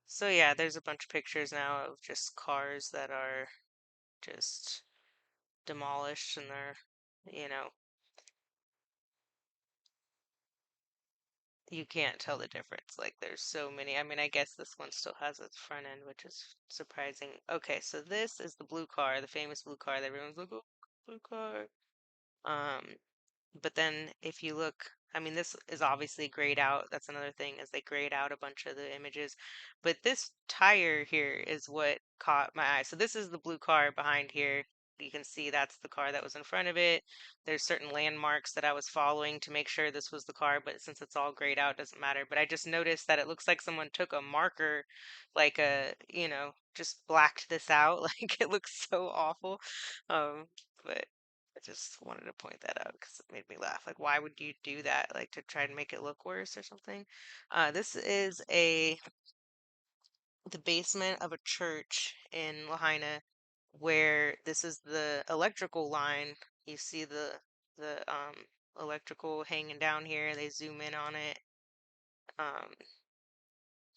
Speaker 1: So yeah, there's a bunch of pictures now of just cars that are just demolished and they're, you know, you can't tell the difference. Like there's so many. I mean, I guess this one still has its front end, which is surprising. Okay, so this is the blue car, the famous blue car that everyone's like, oh, blue car. Um, But then if you look, I mean, this is obviously grayed out. That's another thing is they grayed out a bunch of the images. But this tire here is what caught my eye. So this is the blue car behind here. You can see that's the car that was in front of it. There's certain landmarks that I was following to make sure this was the car, but since it's all grayed out, it doesn't matter. But I just noticed that it looks like someone took a marker, like just blacked this out. Like it looks so awful. But I just wanted to point that out because it made me laugh. Like, why would you do that? Like, to try to make it look worse or something? This is the basement of a church in Lahaina, where this is the electrical line. You see the electrical hanging down here. They zoom in on it.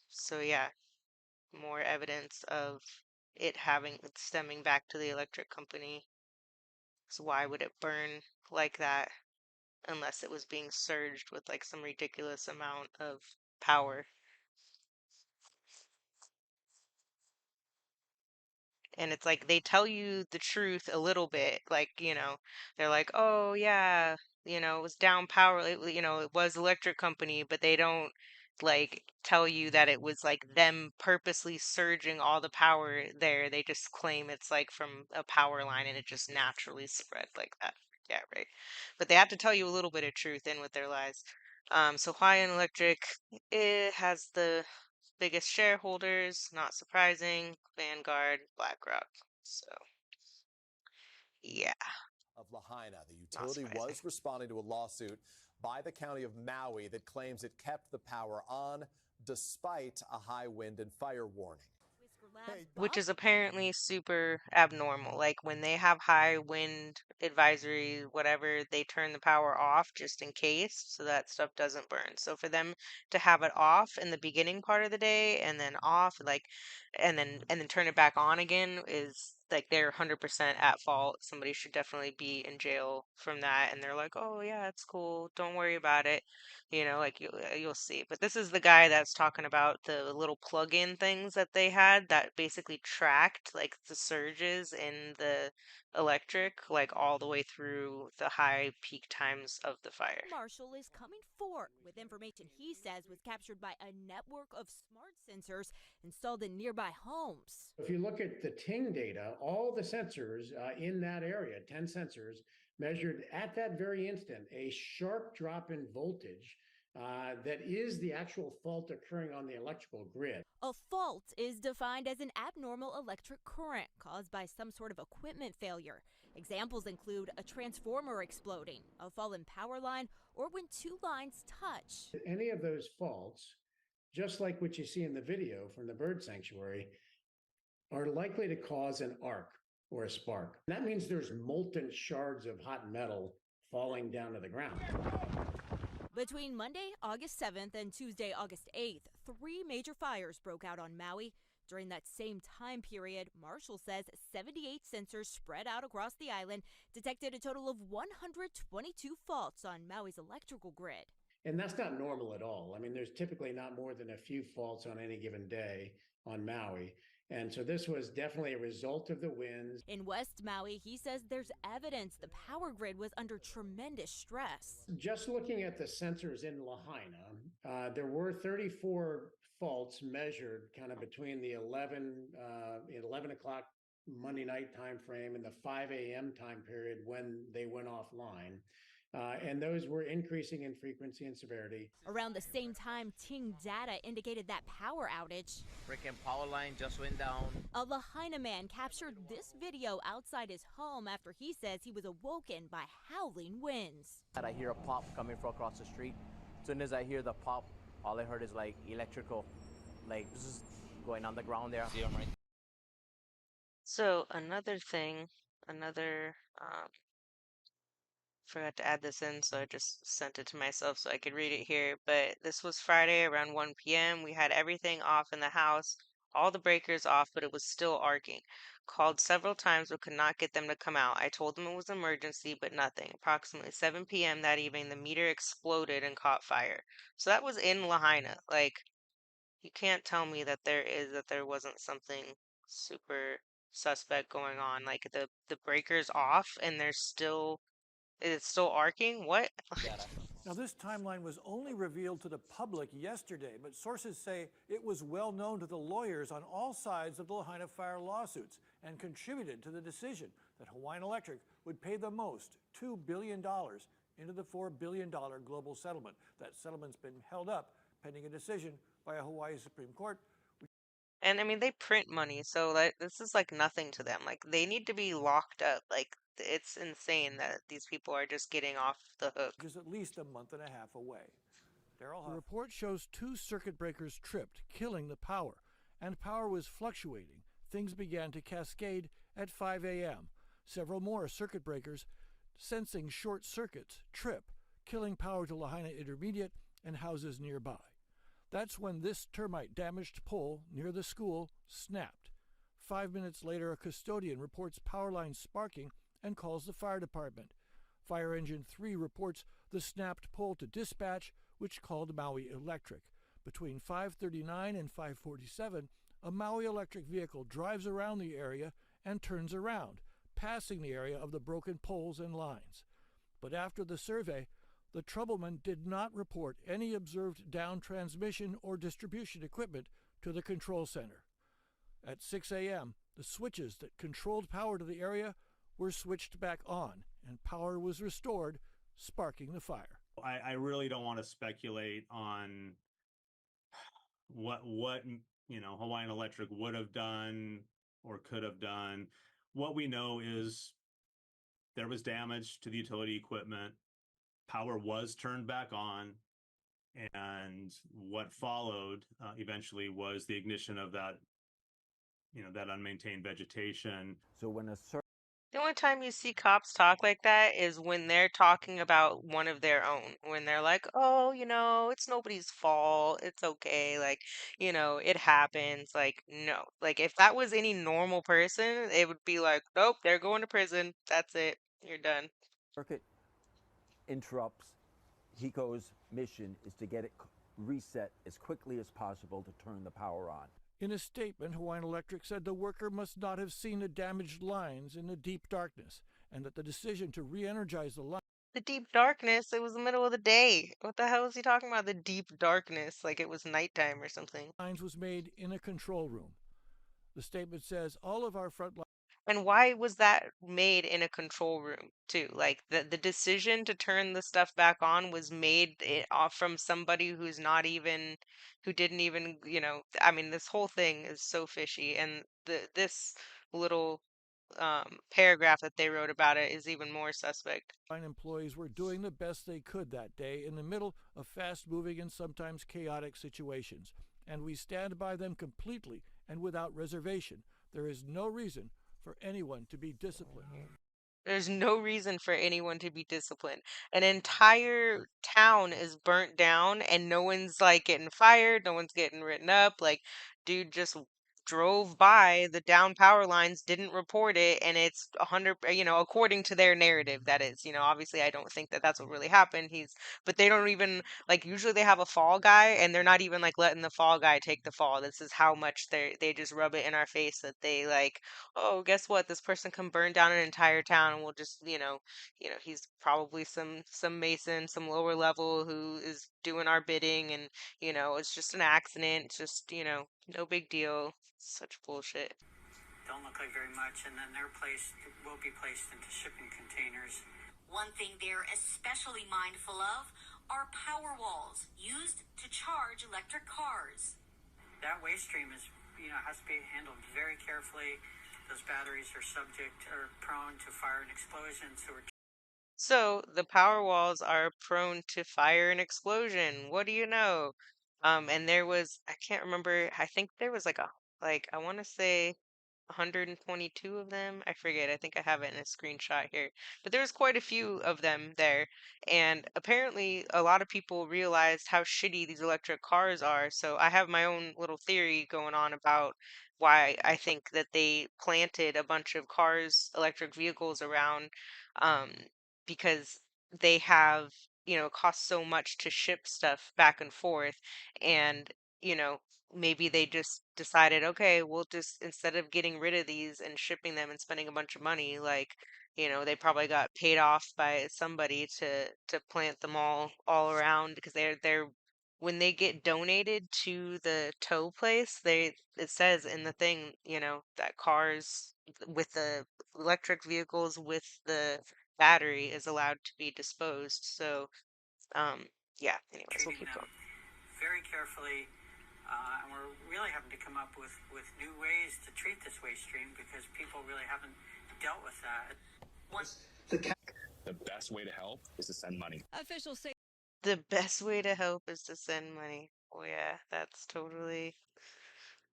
Speaker 1: So yeah, more evidence of it stemming back to the electric company. So why would it burn like that? Unless it was being surged with like some ridiculous amount of power. And it's like they tell you the truth a little bit, like, they're like, oh yeah, it was down power, it was electric company, but they don't like tell you that it was like them purposely surging all the power there. They just claim it's like from a power line and it just naturally spread like that. Yeah, right. But they have to tell you a little bit of truth in with their lies. So Hawaiian Electric, it has the biggest shareholders, not surprising, Vanguard, BlackRock. So, yeah.
Speaker 2: Of Lahaina, the utility was responding to a lawsuit by the county of Maui that claims it kept the power on despite a high wind and fire warning.
Speaker 1: Which is apparently super abnormal. Like when they have high wind advisory, whatever, they turn the power off just in case so that stuff doesn't burn. So for them to have it off in the beginning part of the day and then off, like, and then turn it back on again is like they're 100% at fault. Somebody should definitely be in jail from that. And they're like, oh yeah, it's cool. Don't worry about it. Like you'll see. But this is the guy that's talking about the little plug-in things that they had that basically tracked like the surges in the electric, like all the way through the high peak times of the fire.
Speaker 3: Marshall is coming forward with information he says was captured by a network of smart sensors installed in nearby homes.
Speaker 5: If you look at the Ting data, all the sensors in that area, 10 sensors, measured at that very instant a sharp drop in voltage that is the actual fault occurring on the electrical grid.
Speaker 3: A fault is defined as an abnormal electric current caused by some sort of equipment failure. Examples include a transformer exploding, a fallen power line, or when two lines touch.
Speaker 5: Any of those faults, just like what you see in the video from the bird sanctuary, are likely to cause an arc or a spark. That means there's molten shards of hot metal falling down to the ground.
Speaker 3: Between Monday, August 7th and Tuesday, August 8th, 3 major fires broke out on Maui. During that same time period, Marshall says 78 sensors spread out across the island detected a total of 122 faults on Maui's electrical grid.
Speaker 5: And that's not normal at all. I mean, there's typically not more than a few faults on any given day on Maui. And so this was definitely a result of the winds.
Speaker 3: In West Maui, he says there's evidence the power grid was under tremendous stress.
Speaker 5: Just looking at the sensors in Lahaina, there were 34 faults measured kind of between the 11 o'clock Monday night time frame and the 5 a.m. time period when they went offline. And those were increasing in frequency and severity.
Speaker 3: Around the same time, Ting data indicated that power outage.
Speaker 4: Freaking power line just went down.
Speaker 3: A Lahaina man captured this video outside his home after he says he was awoken by howling winds.
Speaker 4: I hear a pop coming from across the street. As soon as I hear the pop, all I heard is like electrical, like bzzz, going on the ground there. See 'em right.
Speaker 1: So another thing, forgot to add this in, so I just sent it to myself so I could read it here. But this was Friday around 1 p.m. We had everything off in the house, all the breakers off, but it was still arcing. Called several times but could not get them to come out. I told them it was emergency, but nothing. Approximately 7 p.m. that evening, the meter exploded and caught fire. So that was in Lahaina. Like, you can't tell me that there wasn't something super suspect going on. Like the breaker's off and it's still arcing? What?
Speaker 7: Now, this timeline was only revealed to the public yesterday, but sources say it was well known to the lawyers on all sides of the Lahaina fire lawsuits and contributed to the decision that Hawaiian Electric would pay the most, $2 billion, into the $4 billion global settlement. That settlement's been held up pending a decision by a Hawaii Supreme Court.
Speaker 1: And I mean, they print money, so like this is like nothing to them. Like they need to be locked up. Like it's insane that these people are just getting off the hook.
Speaker 7: Which is at least a month and a half away. The report shows 2 circuit breakers tripped, killing the power, and power was fluctuating. Things began to cascade at 5 a.m. Several more circuit breakers, sensing short circuits, trip, killing power to Lahaina Intermediate and houses nearby. That's when this termite-damaged pole near the school snapped. 5 minutes later, a custodian reports power lines sparking and calls the fire department. Fire Engine 3 reports the snapped pole to dispatch, which called Maui Electric. Between 5:39 and 5:47, a Maui Electric vehicle drives around the area and turns around, passing the area of the broken poles and lines. But after the survey, the troubleman did not report any observed down transmission or distribution equipment to the control center. At 6 a.m., the switches that controlled power to the area were switched back on, and power was restored, sparking the fire.
Speaker 8: I really don't want to speculate on what Hawaiian Electric would have done or could have done. What we know is there was damage to the utility equipment. Power was turned back on, and what followed eventually was the ignition of that unmaintained vegetation.
Speaker 24: So when
Speaker 1: The only time you see cops talk like that is when they're talking about one of their own. When they're like, oh, it's nobody's fault. It's okay. Like, it happens. Like, no. Like, if that was any normal person, it would be like, nope, they're going to prison. That's it. You're done.
Speaker 24: circuit interrupts, HECO's mission is to get it reset as quickly as possible to turn the power on.
Speaker 7: In a statement, Hawaiian Electric said the worker must not have seen the damaged lines in the deep darkness, and that the decision to re-energize the line.
Speaker 1: The deep darkness, it was the middle of the day. What the hell is he talking about? The deep darkness, like it was nighttime or something.
Speaker 7: Lines was made in a control room. The statement says all of our front lines.
Speaker 1: And why was that made in a control room too? Like the decision to turn the stuff back on was made off from somebody who didn't even, I mean, this whole thing is so fishy. And this little paragraph that they wrote about it is even more suspect.
Speaker 7: Employees were doing the best they could that day in the middle of fast-moving and sometimes chaotic situations, and we stand by them completely and without reservation. There is no reason for anyone to be disciplined.
Speaker 1: There's no reason for anyone to be disciplined. An entire town is burnt down and no one's like getting fired, no one's getting written up. Like, dude just drove by the down power lines, didn't report it, and it's 100, according to their narrative, that is. Obviously I don't think that that's what really happened. But they don't even, like, usually they have a fall guy and they're not even like letting the fall guy take the fall. This is how much they just rub it in our face that they like, oh, guess what? This person can burn down an entire town and we'll just, he's probably some mason, some lower level who is doing our bidding and, it's just an accident. It's just, no big deal. Such bullshit.
Speaker 25: Don't look like very much, and then will be placed into shipping containers.
Speaker 9: One thing they're especially mindful of are power walls used to charge electric cars.
Speaker 11: That waste stream has to be handled very carefully. Those batteries are prone to fire and explosions.
Speaker 1: So the power walls are prone to fire and explosion. What do you know? And there was, I can't remember, I think there was I want to say 122 of them. I forget. I think I have it in a screenshot here. But there was quite a few of them there. And apparently a lot of people realized how shitty these electric cars are. So I have my own little theory going on about why I think that they planted a bunch of cars, electric vehicles around, um, because they have, cost so much to ship stuff back and forth. And, you know, maybe they just decided, okay, we'll just instead of getting rid of these and shipping them and spending a bunch of money, they probably got paid off by somebody to plant them all around because they're when they get donated to the tow place, it says in the thing, that cars with the electric vehicles with the battery is allowed to be disposed. So, yeah, anyways, we'll keep going.
Speaker 11: Very carefully, and we're really having to come up with new ways to treat this waste stream because people really haven't dealt with that.
Speaker 12: The best way to help is to send money.
Speaker 21: Officials say
Speaker 1: The best way to help is to send money. Oh yeah, that's totally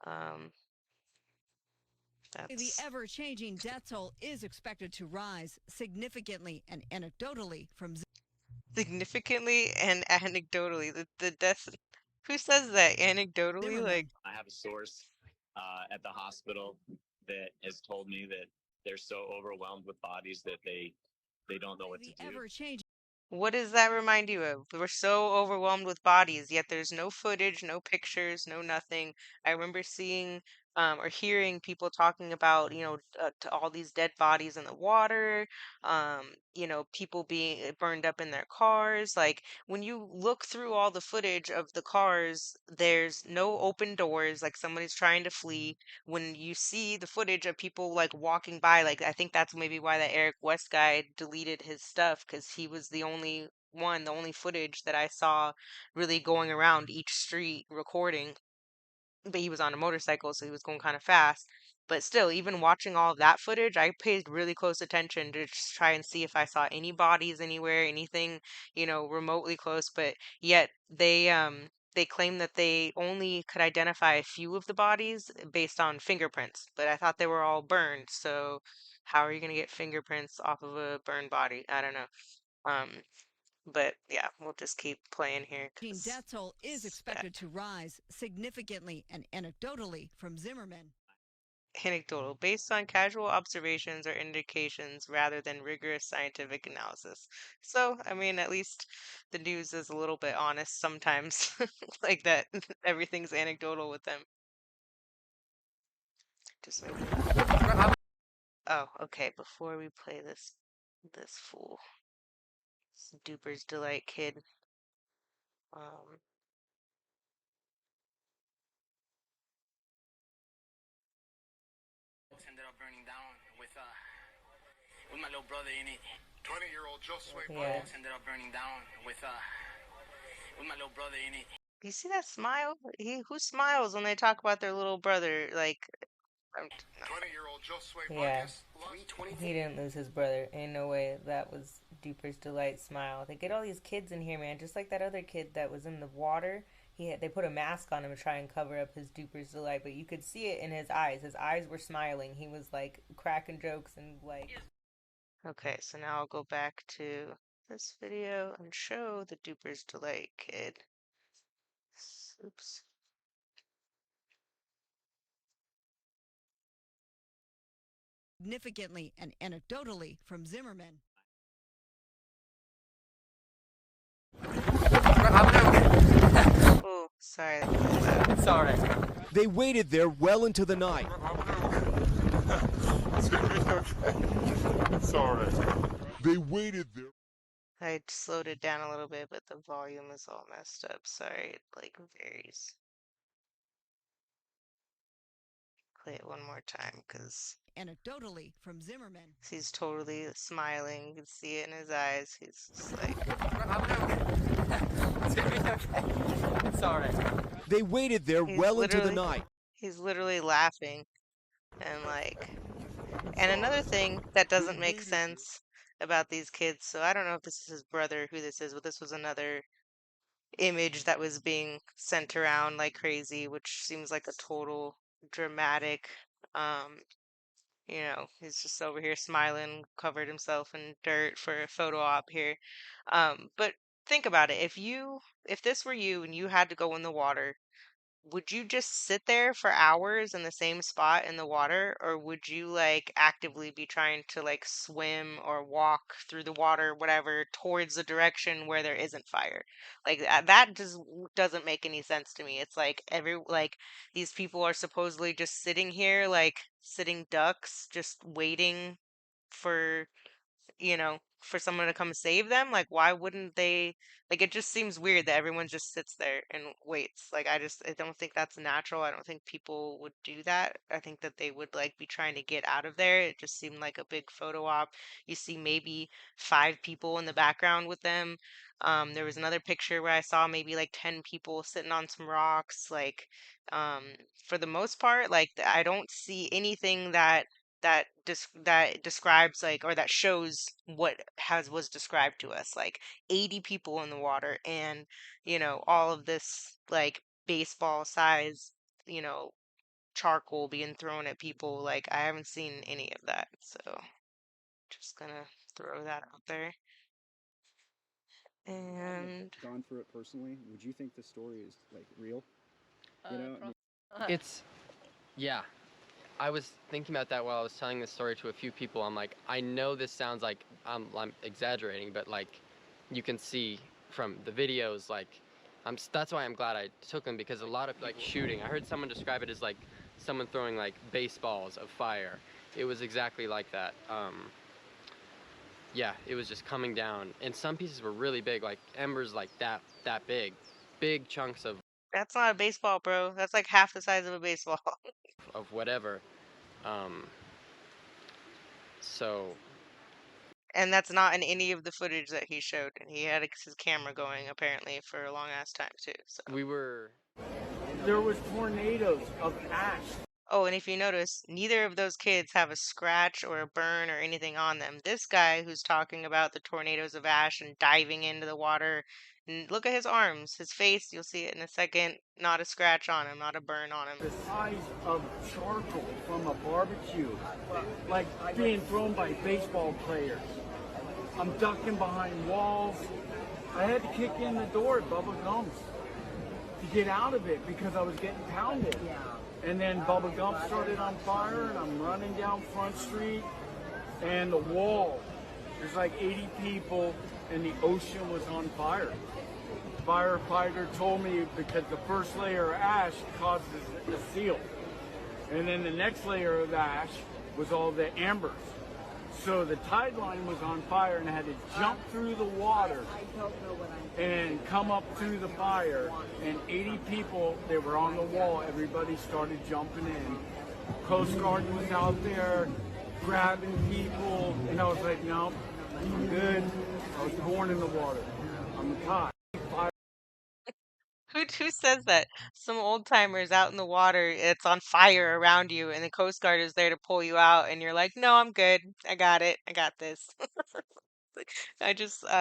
Speaker 1: um
Speaker 21: the
Speaker 1: that's
Speaker 21: ever-changing death toll is expected to rise significantly and anecdotally from
Speaker 1: significantly and anecdotally. The death, who says that anecdotally? Like,
Speaker 12: I have a source at the hospital that has told me that they're so overwhelmed with bodies that they don't know what to do.
Speaker 21: ever-changing.
Speaker 1: what does that remind you of? We're so overwhelmed with bodies, yet there's no footage, no pictures, no nothing. I remember seeing or hearing people talking about, to all these dead bodies in the water, people being burned up in their cars. Like, when you look through all the footage of the cars, there's no open doors, like somebody's trying to flee. When you see the footage of people like walking by, like I think that's maybe why that Eric West guy deleted his stuff because he was the only footage that I saw really going around each street recording. But he was on a motorcycle, so he was going kind of fast. But still, even watching all of that footage, I paid really close attention to just try and see if I saw any bodies anywhere, anything, remotely close. But yet they claim that they only could identify a few of the bodies based on fingerprints. But I thought they were all burned. So how are you gonna get fingerprints off of a burned body? I don't know. Um, but yeah, we'll just keep playing here because
Speaker 21: Death toll is expected to rise significantly and anecdotally from Zimmerman.
Speaker 1: anecdotal, based on casual observations or indications rather than rigorous scientific analysis. So, I mean, at least the news is a little bit honest sometimes, like that everything's anecdotal with them. Just wait. Oh, okay, before we play this fool, this Duper's Delight kid, um,
Speaker 14: ended up burning down with my little brother in it. 20-year-old Josue
Speaker 1: Yeah.
Speaker 14: ended up burning down with my little brother in it.
Speaker 1: you see that smile? Who smiles when they talk about their little brother? Like,
Speaker 14: 20-year-old Josue
Speaker 10: Yeah. He didn't lose his brother. Ain't no way. That was Duper's Delight smile. They get all these kids in here, man. Just like that other kid that was in the water. They put a mask on him to try and cover up his Duper's Delight, but you could see it in his eyes. His eyes were smiling. He was like cracking jokes and like.
Speaker 1: Okay, so now I'll go back to this video and show the Duper's Delight kid. Oops.
Speaker 21: Significantly and anecdotally from Zimmerman.
Speaker 1: Oh, sorry.
Speaker 25: It's all right. They waited there well into the night.
Speaker 12: It's all right.
Speaker 25: They waited there.
Speaker 1: I slowed it down a little bit, but the volume is all messed up. Sorry, it like varies. play it one more time because
Speaker 13: Anecdotally, from Zimmerman.
Speaker 1: he's totally smiling. You can see it in his eyes. He's just like,
Speaker 25: It's all right. They waited there well into the night.
Speaker 1: he's literally laughing and like, and another thing that doesn't make sense about these kids, so I don't know if this is his brother, who this is, but this was another image that was being sent around like crazy, which seems like a total dramatic, um, he's just over here smiling, covered himself in dirt for a photo op here. But think about it. If this were you and you had to go in the water, would you just sit there for hours in the same spot in the water, or would you like actively be trying to like swim or walk through the water, whatever, towards the direction where there isn't fire? Like that just doesn't make any sense to me. It's like these people are supposedly just sitting here like sitting ducks, just waiting for for someone to come save them. Like, why wouldn't they? Like, it just seems weird that everyone just sits there and waits. Like, I don't think that's natural. I don't think people would do that. I think that they would like be trying to get out of there. It just seemed like a big photo op. You see maybe 5 people in the background with them. There was another picture where I saw maybe like 10 people sitting on some rocks. Like, um, for the most part, like I don't see anything that describes like or that shows what has was described to us, like 80 people in the water and all of this like baseball size you know charcoal being thrown at people. Like, I haven't seen any of that, so just gonna throw that out there. And
Speaker 15: gone through it personally, would you think the story is like real?
Speaker 16: It's, yeah. I was thinking about that while I was telling this story to a few people. I'm like, I know this sounds like I'm exaggerating, but like, you can see from the videos, like, that's why I'm glad I took them, because a lot of like shooting. I heard someone describe it as like someone throwing like baseballs of fire. It was exactly like that. Yeah, it was just coming down, and some pieces were really big, like embers like that big chunks of
Speaker 1: that's not a baseball, bro. That's like half the size of a baseball.
Speaker 16: of whatever. So
Speaker 1: And that's not in any of the footage that he showed. And he had his camera going apparently for a long ass time too. So
Speaker 17: There was tornadoes of ash.
Speaker 1: Oh, and if you notice, neither of those kids have a scratch or a burn or anything on them. This guy who's talking about the tornadoes of ash and diving into the water, look at his arms, his face, you'll see it in a second. Not a scratch on him, not a burn on him.
Speaker 17: The size of charcoal from a barbecue, like being thrown by baseball players. I'm ducking behind walls. I had to kick in the door at Bubba Gump's to get out of it because I was getting pounded. And then Bubba Gump started on fire, and I'm running down Front Street, and the wall, there's like 80 people, and the ocean was on fire. Firefighter told me because the first layer of ash causes the seal. And then the next layer of ash was all the embers. So the tide line was on fire, and I had to jump through the water and come up through the fire. And 80 people, they were on the wall. Everybody started jumping in. Coast Guard was out there grabbing people. And I was like, no, I'm good. I was born in the water. I'm tired.
Speaker 1: Who says that? Some old timers out in the water, it's on fire around you, and the Coast Guard is there to pull you out, and you're like, no, I'm good. I got it. I got this. I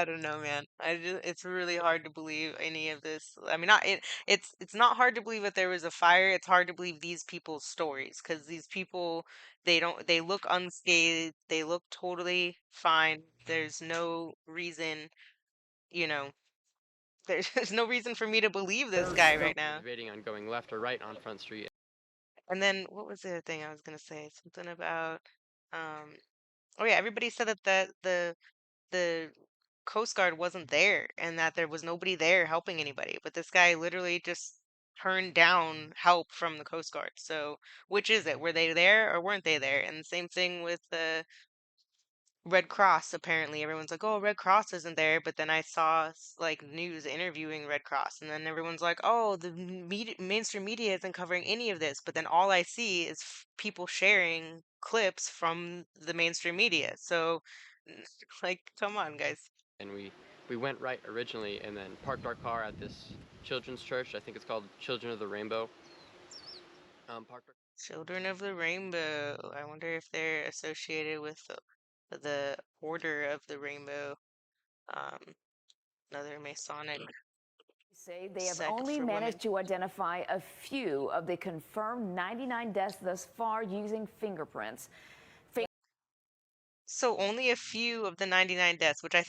Speaker 1: don't know, man. It's really hard to believe any of this. I mean, it's not hard to believe that there was a fire. It's hard to believe these people's stories, because these people, they look unscathed. They look totally fine. There's no reason, you know, there's no reason for me to believe this guy right now.
Speaker 16: debating on going left or right on Front Street.
Speaker 1: And then what was the other thing I was gonna say? Something about, oh yeah, everybody said that the Coast Guard wasn't there and that there was nobody there helping anybody. But this guy literally just turned down help from the Coast Guard. So which is it? Were they there or weren't they there? And the same thing with Red Cross, apparently everyone's like, oh, Red Cross isn't there, but then I saw like news interviewing Red Cross, and then everyone's like, oh, the mainstream media isn't covering any of this, but then all I see is people sharing clips from the mainstream media. So, like, come on, guys.
Speaker 16: And we went right originally, and then parked our car at this children's church. I think it's called Children of the Rainbow.
Speaker 1: Children of the Rainbow. I wonder if they're associated with the Order of the Rainbow. Another Masonic
Speaker 6: Say they have
Speaker 1: sect
Speaker 6: only
Speaker 1: for
Speaker 6: managed
Speaker 1: women.
Speaker 6: to identify a few of the confirmed 99 deaths thus far using fingerprints.
Speaker 1: So only a few of the 99 deaths, which I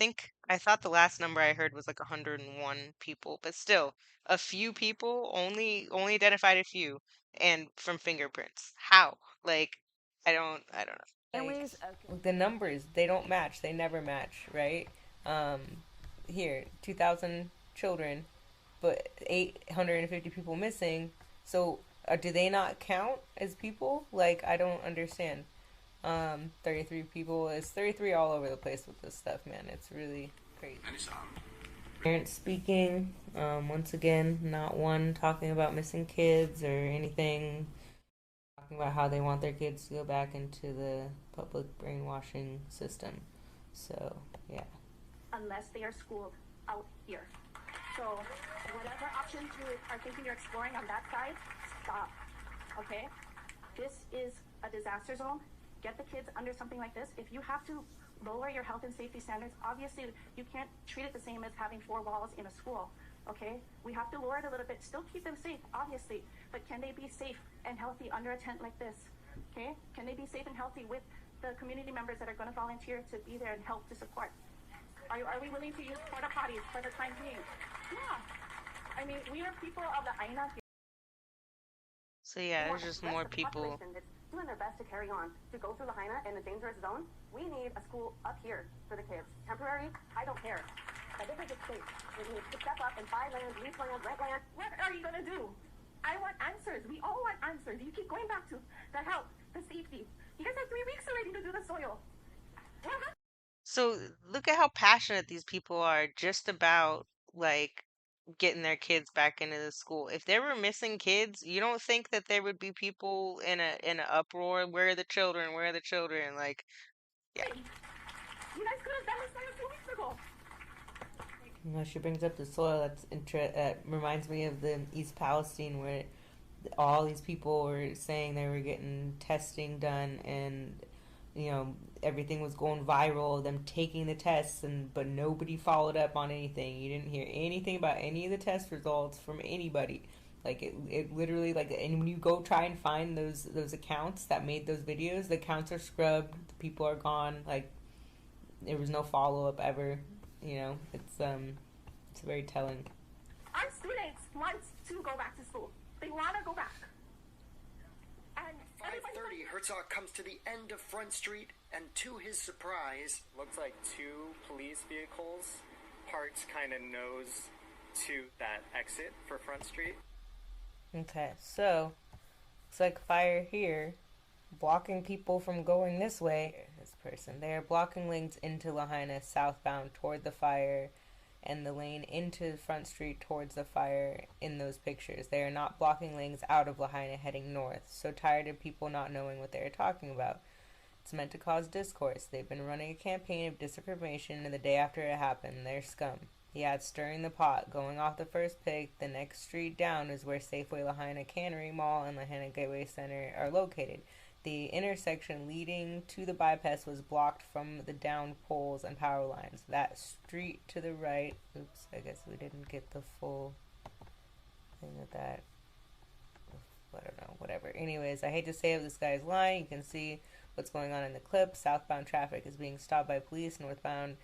Speaker 1: thought the last number I heard was like 101 people, but still, a few people, only identified a few, and from fingerprints. How? Like, I don't know.
Speaker 6: Families
Speaker 10: The numbers, they don't match. They never match, right? Um, Here, 2,000 children, but 850 people missing. So, do they not count as people? Like, I don't understand. 33 people. It's 33 all over the place with this stuff, man. It's really crazy. Parents speaking, once again, not one talking about missing kids or anything. Talking about how they want their kids to go back into the public brainwashing system. So, yeah.
Speaker 18: Unless they are schooled out here. So whatever options you are thinking you're exploring on that side, stop. Okay? This is a disaster zone. Get the kids under something like this. If you have to lower your health and safety standards, obviously you can't treat it the same as having 4 walls in a school. Okay? We have to lower it a little bit. Still keep them safe, obviously. But can they be safe and healthy under a tent like this? Okay? Can they be safe and healthy with the community members that are going to volunteer to be there and help to support? Are we willing to use porta potties for the time being? Yeah. I mean, we are people of the Aina.
Speaker 1: So yeah, there's just more people.
Speaker 18: That's doing their best to carry on, to go through Lahaina in a dangerous zone. We need a school up here for the kids. Temporary, I don't care. But this is a state. We need to step up and buy land, lease land, rent land. What are you going to do? I want answers. We all want answers. You keep going back to the health, the safety. You guys have 3 weeks already to do the soil.
Speaker 1: So look at how passionate these people are just about like getting their kids back into the school. If there were missing kids, you don't think that there would be people in an uproar? Where are the children? Where are the children? Like, yeah.
Speaker 18: You guys could have done this like 2 weeks ago.
Speaker 10: She brings up the soil. That reminds me of the East Palestine, where all these people were saying they were getting testing done, and everything was going viral. Them taking the tests, but nobody followed up on anything. You didn't hear anything about any of the test results from anybody. Like it literally, like, and when you go try and find those accounts that made those videos, the accounts are scrubbed. The people are gone. Like there was no follow up ever. It's very telling.
Speaker 18: Our students want to go back to school. They want to go back. And
Speaker 19: 5:30, Herzog comes to the end of Front Street, and to his surprise,
Speaker 20: looks like 2 police vehicles parked kind of nose to that exit for Front Street.
Speaker 10: Okay, so looks like fire here, blocking people from going this way. This person, they are blocking lanes into Lahaina southbound toward the fire, and the lane into Front Street towards the fire in those pictures. They are not blocking lanes out of Lahaina heading north. So tired of people not knowing what they are talking about. It's meant to cause discourse. They've been running a campaign of disinformation, and the day after it happened, they're scum. He adds, stirring the pot. Going off the first pig, the next street down is where Safeway Lahaina Cannery Mall and Lahaina Gateway Center are located. The intersection leading to the bypass was blocked from the downed poles and power lines. That street to the right, oops, I guess we didn't get the full thing with that. I don't know, whatever. Anyways, I hate to say if this guy is lying. You can see what's going on in the clip. Southbound traffic is being stopped by police. Northbound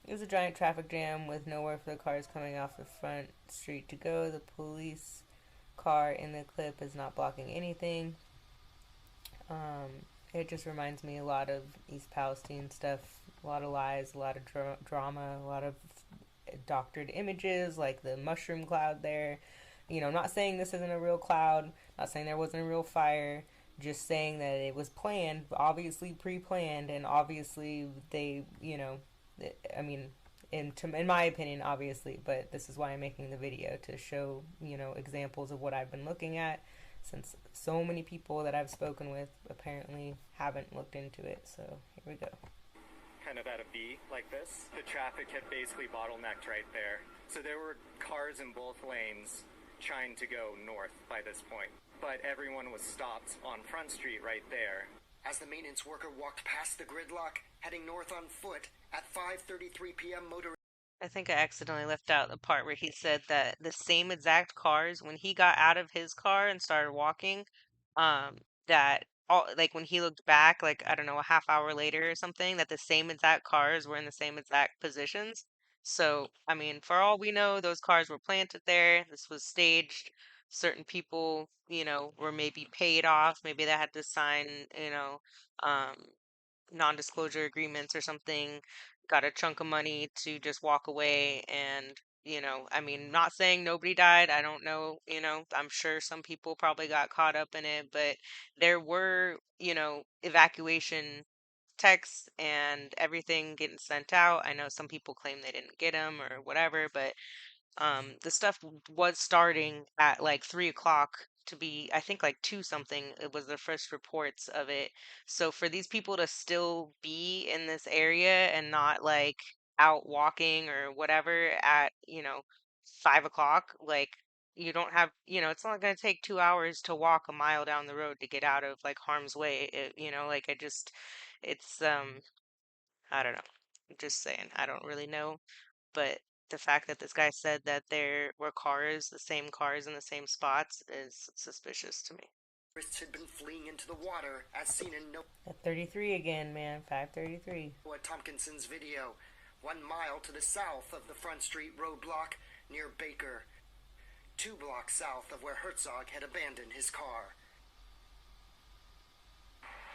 Speaker 10: is a giant traffic jam with nowhere for the cars coming off the front street to go. The police car in the clip is not blocking anything. It just reminds me a lot of East Palestine stuff. A lot of lies, a lot of drama, a lot of doctored images, like the mushroom cloud there. Not saying this isn't a real cloud, not saying there wasn't a real fire, just saying that it was planned, obviously pre-planned, and obviously they, you know, I mean, in my opinion, obviously, but this is why I'm making the video to show, you know, examples of what I've been looking at, since so many people that I've spoken with apparently haven't looked into it. So here we go.
Speaker 20: Kind of at a V like this. The traffic had basically bottlenecked right there. So there were cars in both lanes trying to go north by this point. But everyone was stopped on Front Street right there.
Speaker 19: As the maintenance worker walked past the gridlock, heading north on foot, at 5:33 p.m. motor.
Speaker 1: I think I accidentally left out the part where he said that the same exact cars, when he got out of his car and started walking, that all like when he looked back, like I don't know, a half hour later or something, that the same exact cars were in the same exact positions. So, I mean, for all we know, those cars were planted there. This was staged. Certain people, you know, were maybe paid off. Maybe they had to sign, you know, um, non-disclosure agreements or something, got a chunk of money to just walk away. And you know, I mean, not saying nobody died, I don't know, you know, I'm sure some people probably got caught up in it, but there were, you know, evacuation texts and everything getting sent out. I know some people claim they didn't get them or whatever, but the stuff was starting at like 3 o'clock to be, I think like two something. It was the first reports of it. So for these people to still be in this area and not like out walking or whatever at, you know, 5 o'clock, like you don't have, you know, it's not going to take 2 hours to walk a mile down the road to get out of like harm's way. You know, like I just, it's, I don't know. Just saying, I don't really know, but the fact that this guy said that there were cars, the same cars in the same spots, is suspicious to me.
Speaker 19: Had been fleeing into the water, as seen in
Speaker 10: At 33 again, man. 5:33.
Speaker 19: Tompkinson's video, 1 mile to the south of the Front Street roadblock near Baker, 2 blocks south of where Herzog had abandoned his car.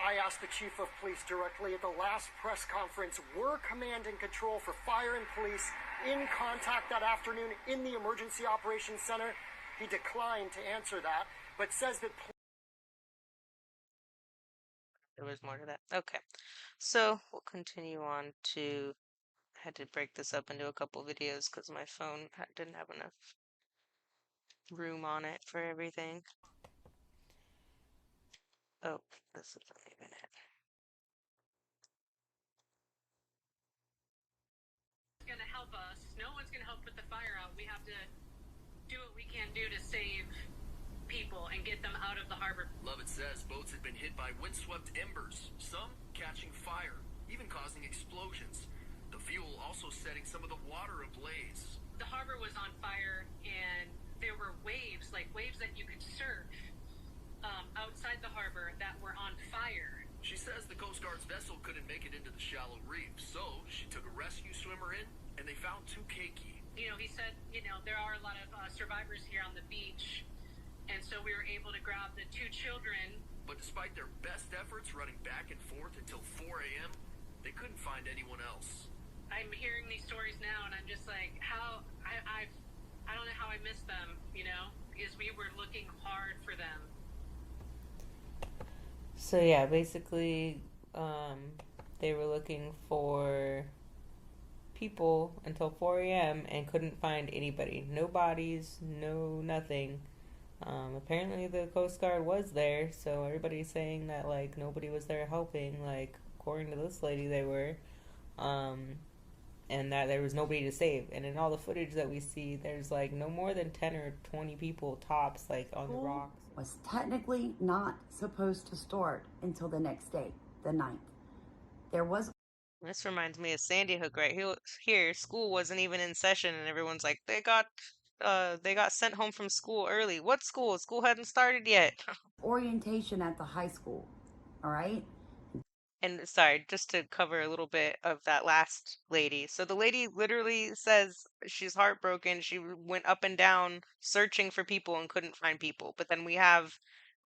Speaker 2: I asked the chief of police directly at the last press conference, were command and control for fire and police in contact that afternoon in the emergency operations center? He declined to answer that, but says that
Speaker 1: There was more to that. Okay. So we'll continue on to. I had to break this up into a couple videos because my phone didn't have enough room on it for everything. Oh, this isn't even it.
Speaker 3: Going to help us. No one's going to help put the fire out. We have to do what we can do to save people and get them out of the harbor.
Speaker 5: Lovett says boats had been hit by windswept embers, some catching fire, even causing explosions. The fuel also setting some of the water ablaze.
Speaker 3: The harbor was on fire and there were waves, like waves that you could surf outside the harbor that were on fire.
Speaker 5: She says the Coast Guard's vessel couldn't make it into the shallow reef, so she took a rescue swimmer in, and they found two keiki.
Speaker 3: You know, he said, you know, there are a lot of survivors here on the beach, and so we were able to grab the two children.
Speaker 5: But despite their best efforts running back and forth until 4 a.m., they couldn't find anyone else.
Speaker 3: I'm hearing these stories now, and I'm just like, how, I don't know how I missed them, you know, because we were looking hard for them.
Speaker 10: So yeah, basically, they were looking for people until 4 a.m. and couldn't find anybody. No bodies, no nothing. Apparently the Coast Guard was there, so everybody's saying that like nobody was there helping. Like according to this lady, they were, and that there was nobody to save. And in all the footage that we see, there's like no more than 10 or 20 people tops, like on the rocks.
Speaker 22: Was technically not supposed to start until the next day, the 9th. There was.
Speaker 1: This reminds me of Sandy Hook right here. School wasn't even in session, and everyone's like, they got sent home from school early. What school? School hadn't started yet.
Speaker 22: Orientation at the high school. All right.
Speaker 1: And sorry, just to cover a little bit of that last lady. So the lady literally says she's heartbroken. She went up and down searching for people and couldn't find people. But then we have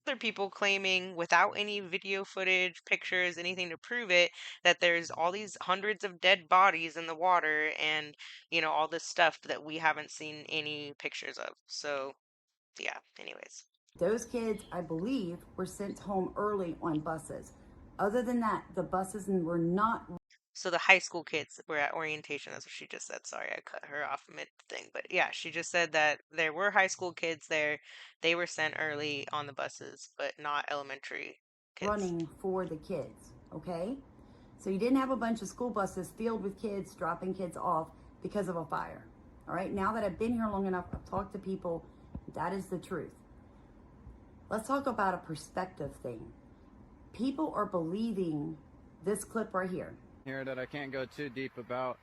Speaker 1: other people claiming, without any video footage, pictures, anything to prove it, that there's all these hundreds of dead bodies in the water and, you know, all this stuff that we haven't seen any pictures of. So, yeah, anyways.
Speaker 22: Those kids, I believe, were sent home early on buses. Other than that, the buses were not.
Speaker 1: So the high school kids were at orientation. That's what she just said. Sorry, I cut her off mid thing. But yeah, she just said that there were high school kids there. They were sent early on the buses, but not elementary kids.
Speaker 22: Running for the kids, okay? So you didn't have a bunch of school buses filled with kids dropping kids off because of a fire. All right, now that I've been here long enough, I've talked to people, that is the truth. Let's talk about a perspective thing. People are believing this clip right here.
Speaker 17: Here that I can't go too deep about.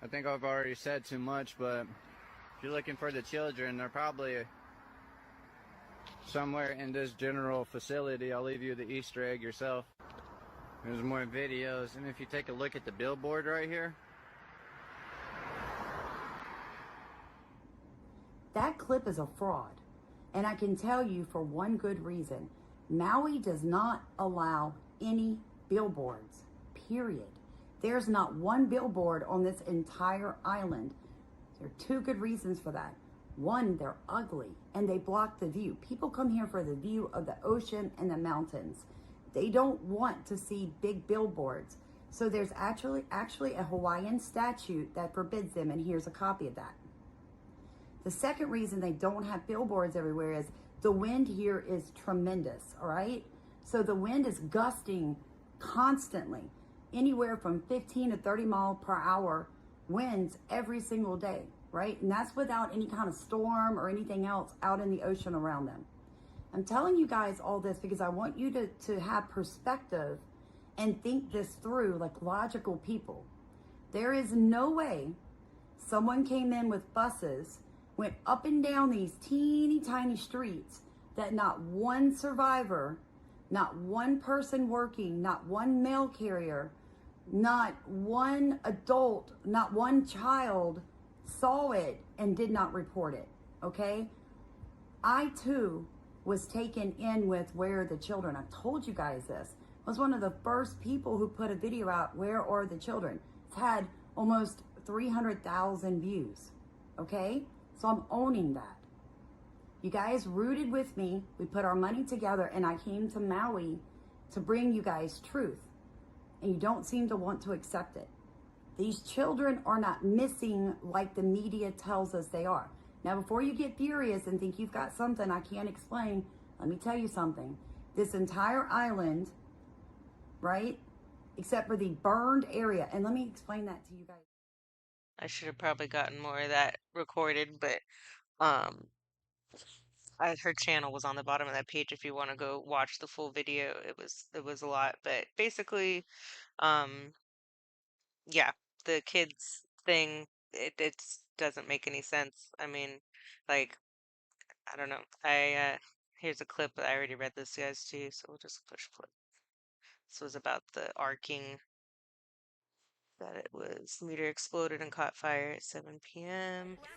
Speaker 17: I think I've already said too much, but if you're looking for the children, they're probably somewhere in this general facility. I'll leave you the Easter egg yourself. There's more videos, and if you take a look at the billboard right here.
Speaker 22: That clip is a fraud. And I can tell you for one good reason. Maui does not allow any billboards, period. There's not one billboard on this entire island. There are two good reasons for that. One, they're ugly and they block the view. People come here for the view of the ocean and the mountains. They don't want to see big billboards. So there's actually a Hawaiian statute that forbids them, and here's a copy of that. The second reason they don't have billboards everywhere is the wind here is tremendous, all right? So the wind is gusting constantly, anywhere from 15 to 30 mile per hour winds every single day, right? And that's without any kind of storm or anything else out in the ocean around them. I'm telling you guys all this because I want you to have perspective and think this through like logical people. There is no way someone came in with buses, went up and down these teeny tiny streets that not one survivor, not one person working, not one mail carrier, not one adult, not one child saw it and did not report it, okay? I too was taken in with Where Are the Children? I've told you guys this. I was one of the first people who put a video out, Where Are the Children? It's had almost 300,000 views, okay? So I'm owning that. You guys rooted with me. We put our money together and I came to Maui to bring you guys truth. And you don't seem to want to accept it. These children are not missing like the media tells us they are. Now, before you get furious and think you've got something I can't explain, let me tell you something. This entire island, right, except for the burned area, and let me explain that to you guys.
Speaker 1: I should have probably gotten more of that recorded, but her channel was on the bottom of that page if you want to go watch the full video. It was a lot, but basically, um, yeah, the kids thing, it doesn't make any sense. I mean, like, I don't know. Here's a clip. I already read this, guys, too, so we'll just push play. This was about the arcing, that it was meteor exploded and caught fire at 7 p.m. Hold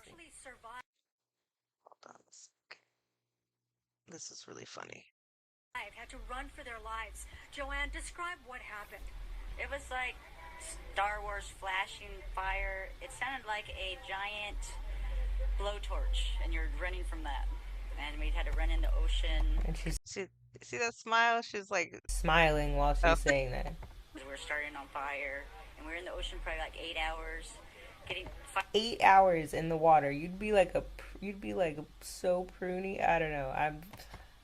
Speaker 1: on a sec. This is really funny.
Speaker 4: Had to run for their lives. Joanne, describe what happened. It was like Star Wars flashing fire. It sounded like a giant blowtorch, and you're running from that. And we had to run in the ocean.
Speaker 10: And she's
Speaker 1: see that smile? She's like
Speaker 10: smiling while she's saying that.
Speaker 4: We were starting on fire, and we were in the ocean probably like 8 hours.
Speaker 10: 8 hours in the water. You'd be like so pruny. I don't know. I'm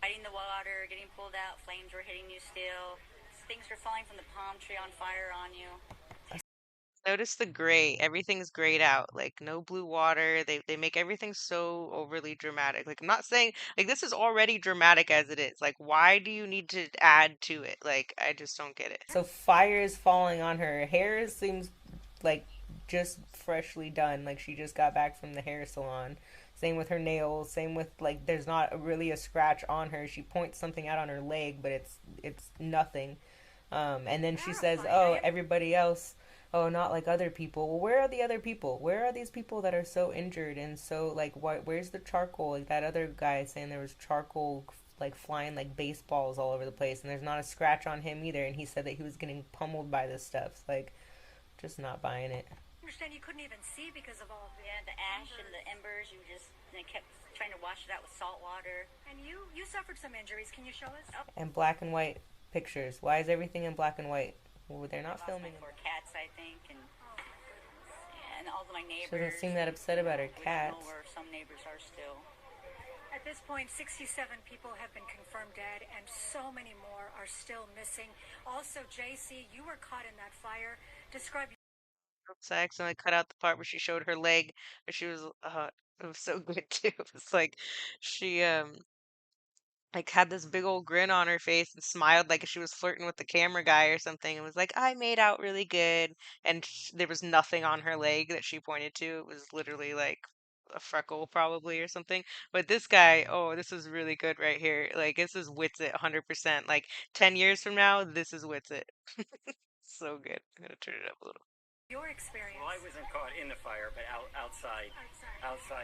Speaker 4: fighting the water, getting pulled out. Flames were hitting you still. Things were falling from the palm tree on fire on you.
Speaker 1: Notice the gray. Everything's grayed out. Like no blue water. They make everything so overly dramatic. Like I'm not saying like this is already dramatic as it is. Like why do you need to add to it? Like I just don't get it.
Speaker 10: So fire is falling on her hair. Seems like just freshly done. Like she just got back from the hair salon. Same with her nails. Same with like there's not really a scratch on her. She points something out on her leg, but it's nothing. And then she says, "Oh, everybody else." Oh, not like other people. Well, where are the other people? Where are these people that are so injured and so like where's the charcoal? Like that other guy saying there was charcoal like flying like baseballs all over the place and there's not a scratch on him either, and he said that he was getting pummeled by this stuff. It's like just not buying it.
Speaker 21: understand you couldn't even see because of all of the
Speaker 4: Yeah, the ash and the embers. You just they kept trying to wash it out with salt water.
Speaker 21: And you suffered some injuries. Can you show us? Oh.
Speaker 10: And black and white pictures. Why is everything in black and white? Well, they're not
Speaker 4: I lost
Speaker 10: filming.
Speaker 4: my 4 cats, I think, and all of my
Speaker 10: She
Speaker 4: neighbors.
Speaker 10: doesn't seem that upset about her
Speaker 4: We
Speaker 10: cats.
Speaker 4: don't know where some neighbors are still.
Speaker 21: At this point, 67 people have been confirmed dead, and so many more are still missing. Also, JC, you were caught in that fire. Describe.
Speaker 1: Oops, I accidentally cut out the part where she showed her leg, where she was, it was so good too. It was like she, like had this big old grin on her face and smiled like she was flirting with the camera guy or something and was like, I made out really good. And there was nothing on her leg that she pointed to. It was literally like a freckle probably or something. But this guy, oh, this is really good right here. Like this is wits it 100%. Like 10 years from now, this is wits it. So good. I'm gonna turn it up a little.
Speaker 21: Your experience.
Speaker 11: Well, I wasn't caught in the fire, but outside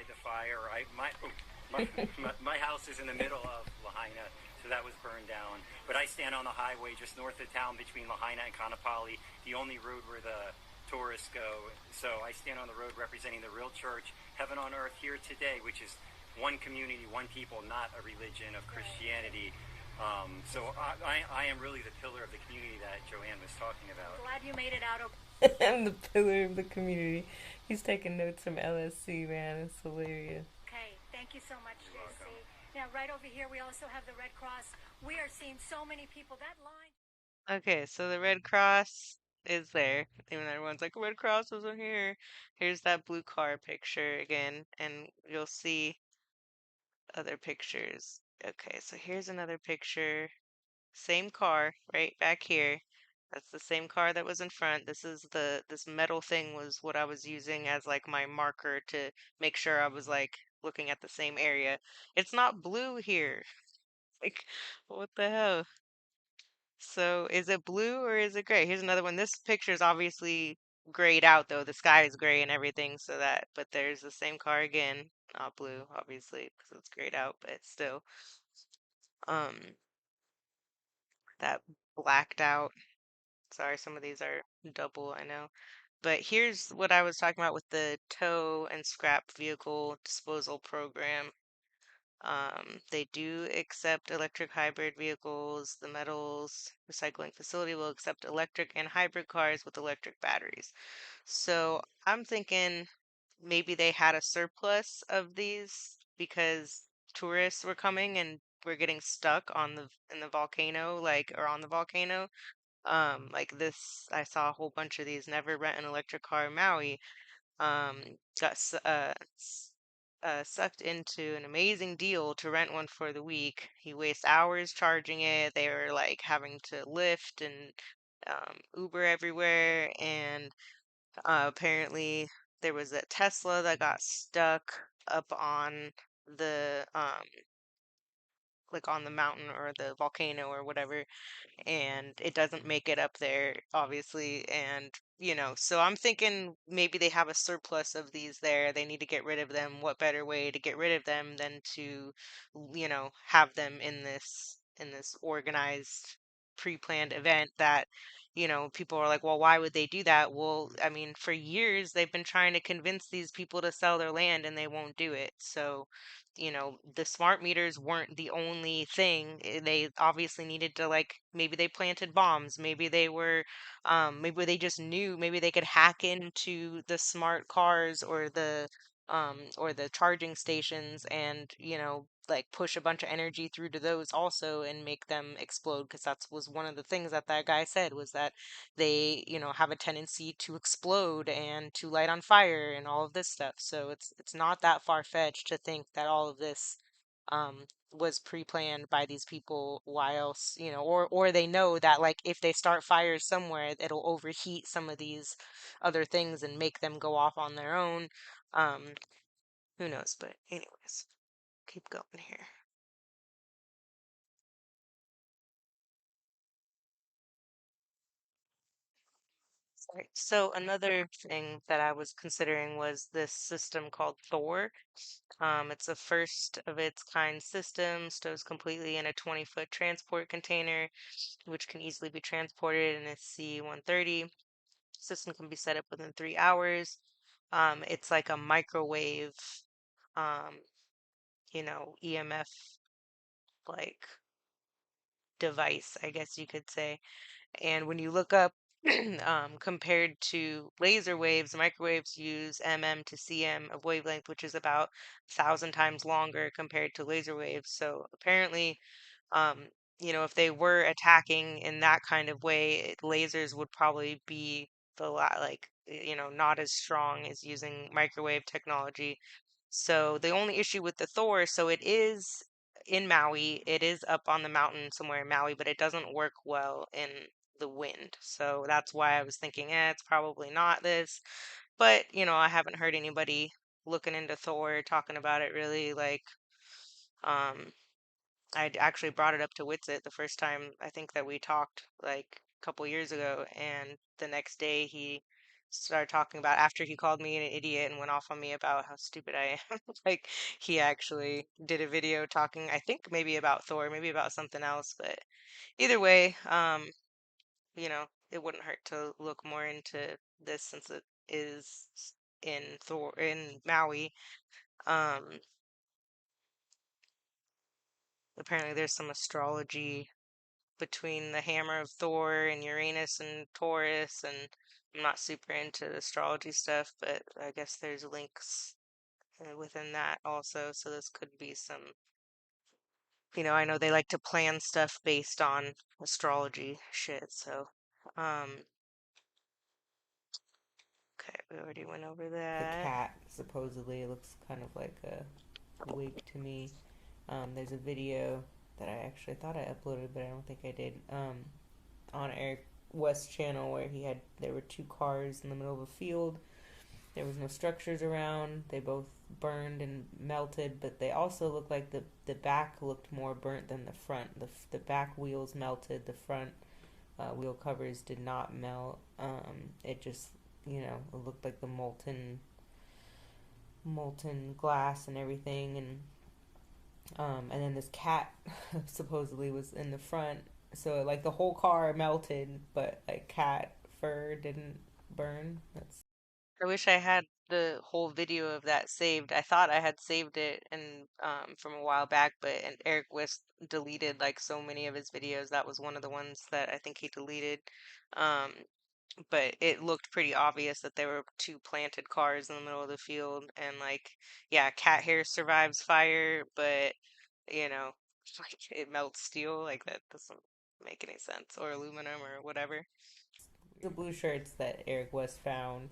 Speaker 11: the fire. My house is in the middle of Lahaina, so that was burned down. But I stand on the highway just north of town between Lahaina and Kaanapali, the only road where the tourists go. So I stand on the road representing the real church, heaven on earth here today, which is one community, one people, not a religion of Christianity. So I am really the pillar of the community that Joanne was talking about.
Speaker 21: Glad you made it out.
Speaker 10: I'm the pillar of the community. He's taking notes from LSC, man. It's hilarious.
Speaker 21: Okay, thank you so much, JC. Now, right over here, we also have the Red Cross. We are seeing so many people. That line.
Speaker 1: Okay, so the Red Cross is there. Even though everyone's like, Red Cross isn't here. Here's that blue car picture again, and you'll see other pictures. Okay, so here's another picture. Same car right back here. That's the same car that was in front. This metal thing was what I was using as like my marker to make sure I was like looking at the same area. It's not blue here. Like, what the hell? So is it blue or is it gray? Here's another one. This picture is obviously grayed out though. The sky is gray and everything, so that, but there's the same car again. Not blue, obviously, because it's grayed out, but still. Um, that blacked out. Sorry, some of these are double, I know. But here's what I was talking about with the tow and scrap vehicle disposal program. They do accept electric hybrid vehicles. The metals recycling facility will accept electric and hybrid cars with electric batteries. So I'm thinking maybe they had a surplus of these because tourists were coming and we're getting stuck on the in the volcano, like or on the volcano. Like this, I saw a whole bunch of these. Never rent an electric car in Maui. Got sucked into an amazing deal to rent one for the week. He wastes hours charging it. They were like having to Lyft and Uber everywhere. And apparently there was a Tesla that got stuck up on the like on the mountain or the volcano or whatever, and it doesn't make it up there, obviously. And, so I'm thinking maybe they have a surplus of these there. They need to get rid of them. What better way to get rid of them than to, have them in this organized, pre-planned event that, people are like, well, why would they do that? Well, I mean, for years they've been trying to convince these people to sell their land and they won't do it. So, the smart meters weren't the only thing. They obviously needed to like maybe they planted bombs, maybe they were maybe they just knew maybe they could hack into the smart cars or the charging stations and, like push a bunch of energy through to those also and make them explode because that was one of the things that that guy said was that they, have a tendency to explode and to light on fire and all of this stuff. So it's not that far-fetched to think that all of this was pre-planned by these people. Why else, or they know that like if they start fires somewhere, it'll overheat some of these other things and make them go off on their own. Um, who knows? But anyways, keep going here. Sorry. So another thing that I was considering was this system called Thor. It's a first of its kind system, stows completely in a 20-foot transport container, which can easily be transported in a C-130. System can be set up within 3 hours. It's like a microwave, um, EMF like device, I guess you could say. And when you look up, compared to laser waves, microwaves use to cm of wavelength, which is about 1,000 times longer compared to laser waves. So apparently, um, if they were attacking in that kind of way, lasers would probably be not as strong as using microwave technology. So the only issue with the Thor, so it is in Maui, it is up on the mountain somewhere in Maui, but it doesn't work well in the wind. So that's why I was thinking, it's probably not this. But, I haven't heard anybody looking into Thor talking about it really. Um, I actually brought it up to Witsit the first time I think that we talked like a couple years ago, and the next day he started talking about after he called me an idiot and went off on me about how stupid I am. Like he actually did a video talking, I think maybe about Thor, maybe about something else, but either way, it wouldn't hurt to look more into this since it is in Maui. Um, Apparently there's some astrology between the hammer of Thor and Uranus and Taurus, and I'm not super into the astrology stuff, but I guess there's links within that also, so this could be some, I know they like to plan stuff based on astrology shit, so, okay, we already went over
Speaker 10: The
Speaker 1: that.
Speaker 10: cat supposedly looks kind of like a wig to me. There's a video that I actually thought I uploaded, but I don't think I did. On Eric West's channel where there were two cars in the middle of a field. There was no structures around. They both burned and melted, but they also looked like the back looked more burnt than the front. The back wheels melted. The front wheel covers did not melt. It just it looked like the molten glass and everything, and then this cat supposedly was in the front, so like the whole car melted, but like cat fur didn't burn. That's
Speaker 1: I wish I had the whole video of that saved. I thought I had saved it and from a while back, and Eric West deleted like so many of his videos. That was one of the ones that I think he deleted. Um, but it looked pretty obvious that there were two planted cars in the middle of the field, and like, yeah, cat hair survives fire, but you know, like it melts steel. Like that doesn't make any sense, or aluminum or whatever.
Speaker 10: the blue shirts that Eric West found.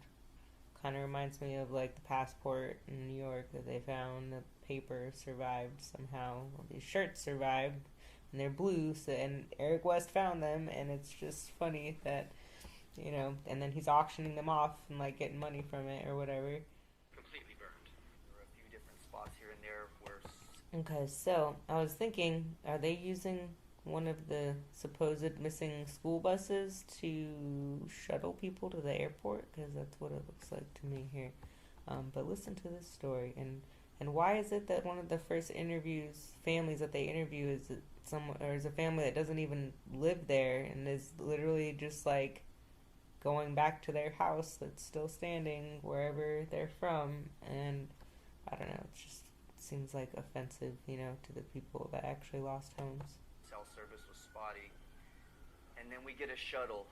Speaker 10: Kind of reminds me of like the passport in New York that they found. The paper survived somehow. Well, these shirts survived, and they're blue. So, and Eric West found them, and it's just funny that and then he's auctioning them off and like getting money from it or whatever.
Speaker 11: Completely burned. There were a few different spots here and there where.
Speaker 10: Okay, so I was thinking, are they using one of the supposed missing school buses to shuttle people to the airport? Because that's what it looks like to me here. But listen to this story, and why is it that one of the first families that they interview is a family that doesn't even live there and is literally just like going back to their house that's still standing wherever they're from, and I don't know, it just seems like offensive, to the people that actually lost homes.
Speaker 11: Cell service was spotty, and then we get a shuttle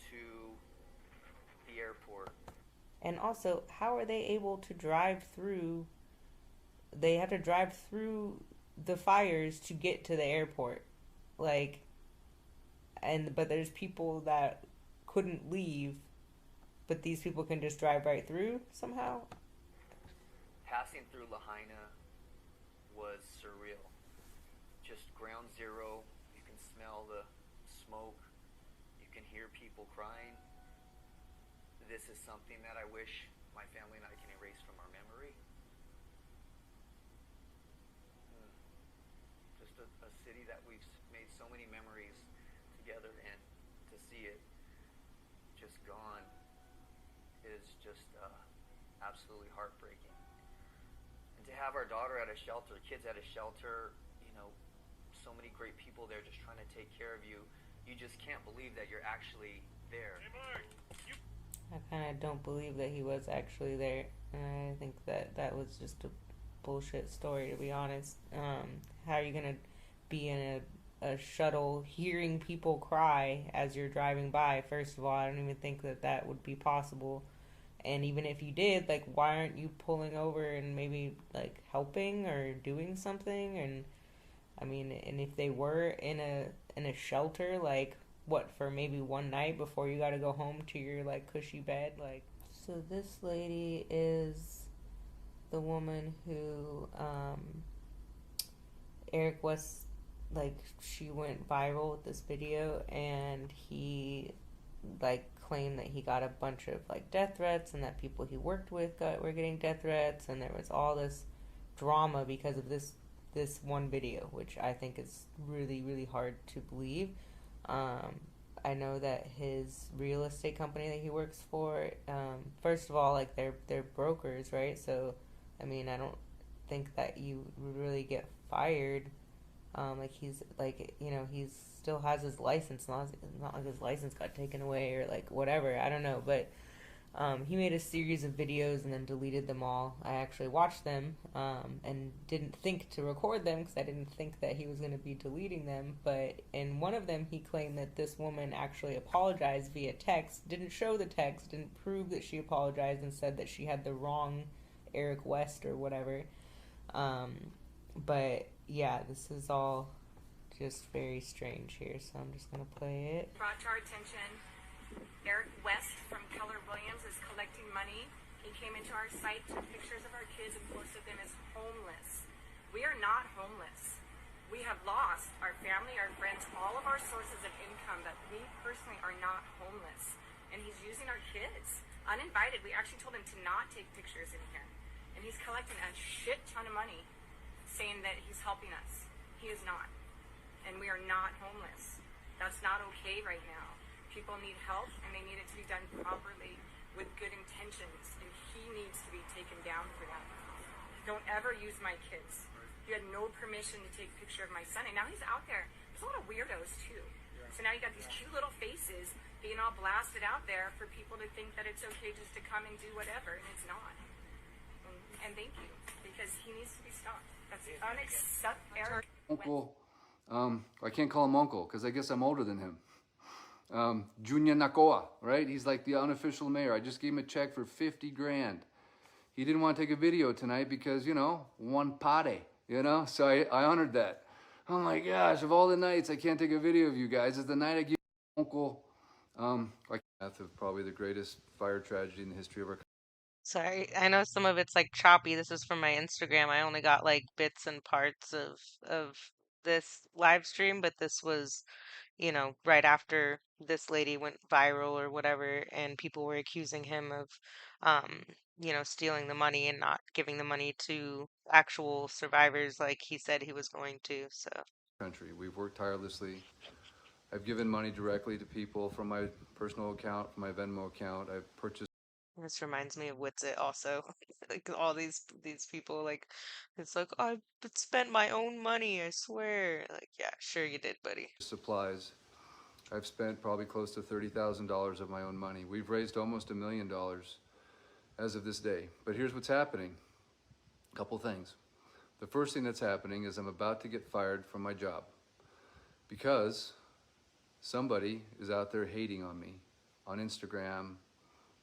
Speaker 11: to the airport.
Speaker 10: And also, how are they able to drive through? They have to drive through the fires to get to the airport, but there's people that couldn't leave, but these people can just drive right through somehow.
Speaker 11: Passing through Lahaina was surreal. Just ground zero. You can smell the smoke. You can hear people crying. This is something that I wish my family and I can erase from our memory. Just a city that we've made so many memories together, and to see it just gone is just absolutely heartbreaking. And to have our daughter at a shelter, kids at a shelter, so many great people there just trying to take care of you. You just can't believe that you're actually there.
Speaker 10: I kind of don't believe that he was actually there. And I think that that was just a bullshit story, to be honest. How are you going to be in a shuttle hearing people cry as you're driving by? First of all, I don't even think that that would be possible. And even if you did, like, why aren't you pulling over and maybe, like, helping or doing something? And I mean, and if they were in a shelter, like, what, for maybe one night before you got to go home to your, like, cushy bed, like. So this lady is the woman who Eric West, like, she went viral with this video, and he, like, claimed that he got a bunch of, like, death threats, and that people he worked with were getting death threats, and there was all this drama because of this one video, which I think is really, really hard to believe. I know that his real estate company that he works for, first of all, like, they're brokers, right? So, I mean, I don't think that you would really get fired. Like, he's, like, you know, he's still has his license, not like his license got taken away or, like, whatever, I don't know, but he made a series of videos and then deleted them all. I actually watched them and didn't think to record them because I didn't think that he was going to be deleting them. But in one of them, he claimed that this woman actually apologized via text, didn't show the text, didn't prove that she apologized, and said that she had the wrong Eric West or whatever. But yeah, this is all just very strange here, so I'm just going to play it.
Speaker 7: Brought to our attention, Eric West from Keller Williams is collecting money. He came into our site, took pictures of our kids, and posted them as homeless. We are not homeless. We have lost our family, our friends, all of our sources of income, but we personally are not homeless. And he's using our kids, uninvited. We actually told him to not take pictures in here. And he's collecting a shit ton of money, saying that he's helping us. He is not. And we are not homeless. That's not okay right now. People need help, and they need it to be done properly with good intentions, and he needs to be taken down for that. Don't ever use my kids. You had no permission to take a picture of my son, and now he's out there. There's a lot of weirdos, too. So now you got these cute little faces being all blasted out there for people to think that it's okay just to come and do whatever, and it's not. And thank you, because he needs to be stopped. That's unacceptable.
Speaker 8: Uncle, I can't call him uncle, because I guess I'm older than him. Junior Nakoa, right? He's like the unofficial mayor. I just gave him a check for 50 grand. He didn't want to take a video tonight because, you know, one party, you know? So I honored that. Oh my gosh, of all the nights I can't take a video of you guys, is the night I give Uncle, death of probably the greatest fire tragedy in the history of our country.
Speaker 1: Sorry, I know some of it's like choppy. This is from my Instagram. I only got like bits and parts of this live stream, but this was, you know, right after this lady went viral or whatever, and people were accusing him of, um, you know, stealing the money and not giving the money to actual survivors like he said he was going to. So,
Speaker 8: Country. We've worked tirelessly. I've given money directly to people from my personal account, from my Venmo account. I've purchased.
Speaker 1: this reminds me of Witsit also. Like all these people, like, it's like, I spent my own money, I swear. Like, yeah, sure you did, buddy.
Speaker 8: Supplies. I've spent probably close to $30,000 of my own money. We've raised almost $1 million as of this day. But here's what's happening. A couple things. The first thing that's happening is I'm about to get fired from my job because somebody is out there hating on me on Instagram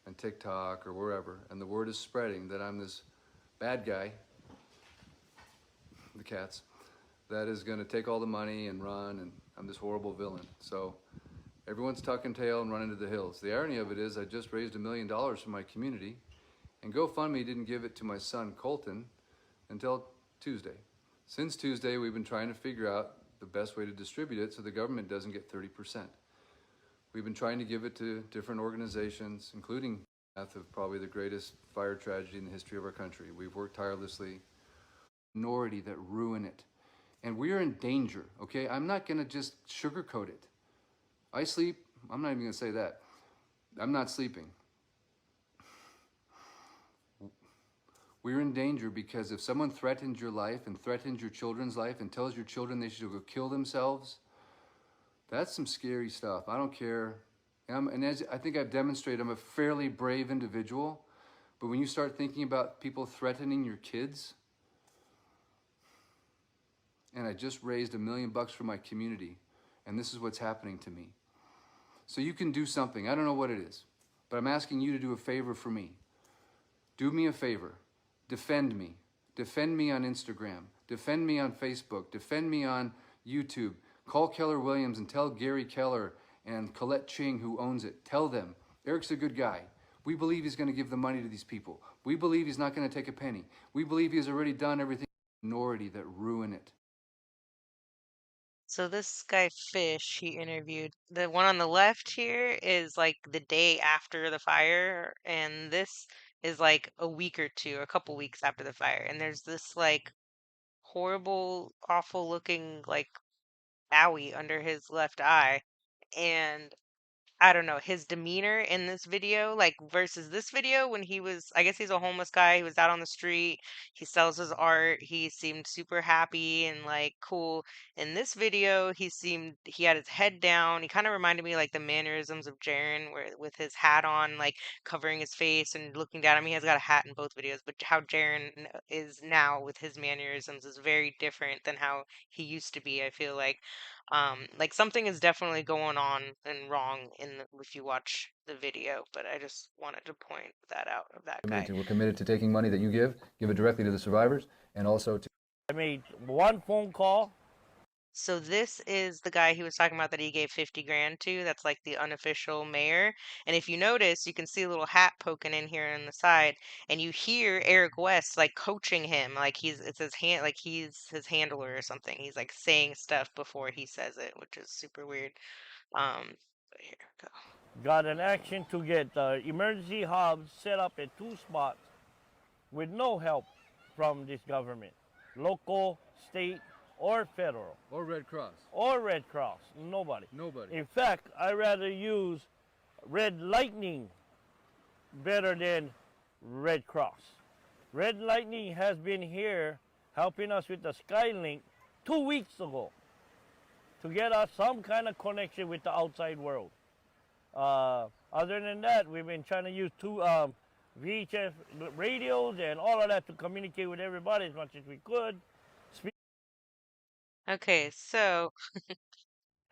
Speaker 8: and TikTok or wherever, and the word is spreading that I'm this bad guy, the cats, that is going to take all the money and run, and I'm this horrible villain. So everyone's tucking tail and running to the hills. The irony of it is I just raised $1 million for my community, and GoFundMe didn't give it to my son Colton until Tuesday. Since Tuesday, we've been trying to figure out the best way to distribute it so the government doesn't get 30%. We've been trying to give it to different organizations, including death of probably the greatest fire tragedy in the history of our country. We've worked tirelessly. Minority that ruin it. And we're in danger, okay? I'm not gonna just sugarcoat it. I sleep, I'm not even gonna say that. I'm not sleeping. We're in danger because if someone threatens your life and threatens your children's life and tells your children they should go kill themselves, that's some scary stuff. I don't care And as I think I've demonstrated, I'm a fairly brave individual. But when you start thinking about people threatening your kids, and I just raised $1 million for my community, and this is what's happening to me. So you can do something. I don't know what it is, but I'm asking you to do a favor for me. Do me a favor. Defend me. Defend me on Instagram. Defend me on Facebook. Defend me on YouTube. Call Keller Williams and tell Gary Keller and Colette Ching, who owns it. Tell them, Eric's a good guy. We believe he's going to give the money to these people. We believe he's not going to take a penny. We believe he has already done everything in the minority that ruin it.
Speaker 1: So this guy Fish, he interviewed, the one on the left here is like the day after the fire, and this is like a week or two, a couple weeks after the fire. And there's this like horrible, awful looking like Maui under his left eye. And I don't know, his demeanor in this video, like versus this video when he was, I guess he's a homeless guy, he was out on the street, he sells his art, he seemed super happy and like cool. In this video, he had his head down. He kind of reminded me like the mannerisms of Jaren, where with his hat on, like covering his face and looking down. I mean, he has got a hat in both videos, but how is now with his mannerisms is very different than how he used to be, I feel like something is definitely going on and wrong if you watch the video, but I just wanted to point that out of that guy.
Speaker 8: We're committed to taking money that you give it directly to the survivors, and also to...
Speaker 9: I made one phone call.
Speaker 1: So this is the guy he was talking about that he gave 50 grand to. That's like the unofficial mayor. And if you notice, you can see a little hat poking in here on the side, and you hear Eric West like coaching him, like it's his hand, like he's his handler or something. He's like saying stuff before he says it, which is super weird. But here, go.
Speaker 9: Got an action to get emergency hubs set up at 2 spots with no help from this government, local, state, or federal.
Speaker 8: Or Red Cross.
Speaker 9: Or Red Cross. Nobody.
Speaker 8: Nobody.
Speaker 9: In fact, I'd rather use Red Lightning better than Red Cross. Red Lightning has been here helping us with the Skylink 2 weeks ago to get us some kind of connection with the outside world. Other than that, we've been trying to use 2 VHF radios and all of that to communicate with everybody as much as we could.
Speaker 1: Okay, so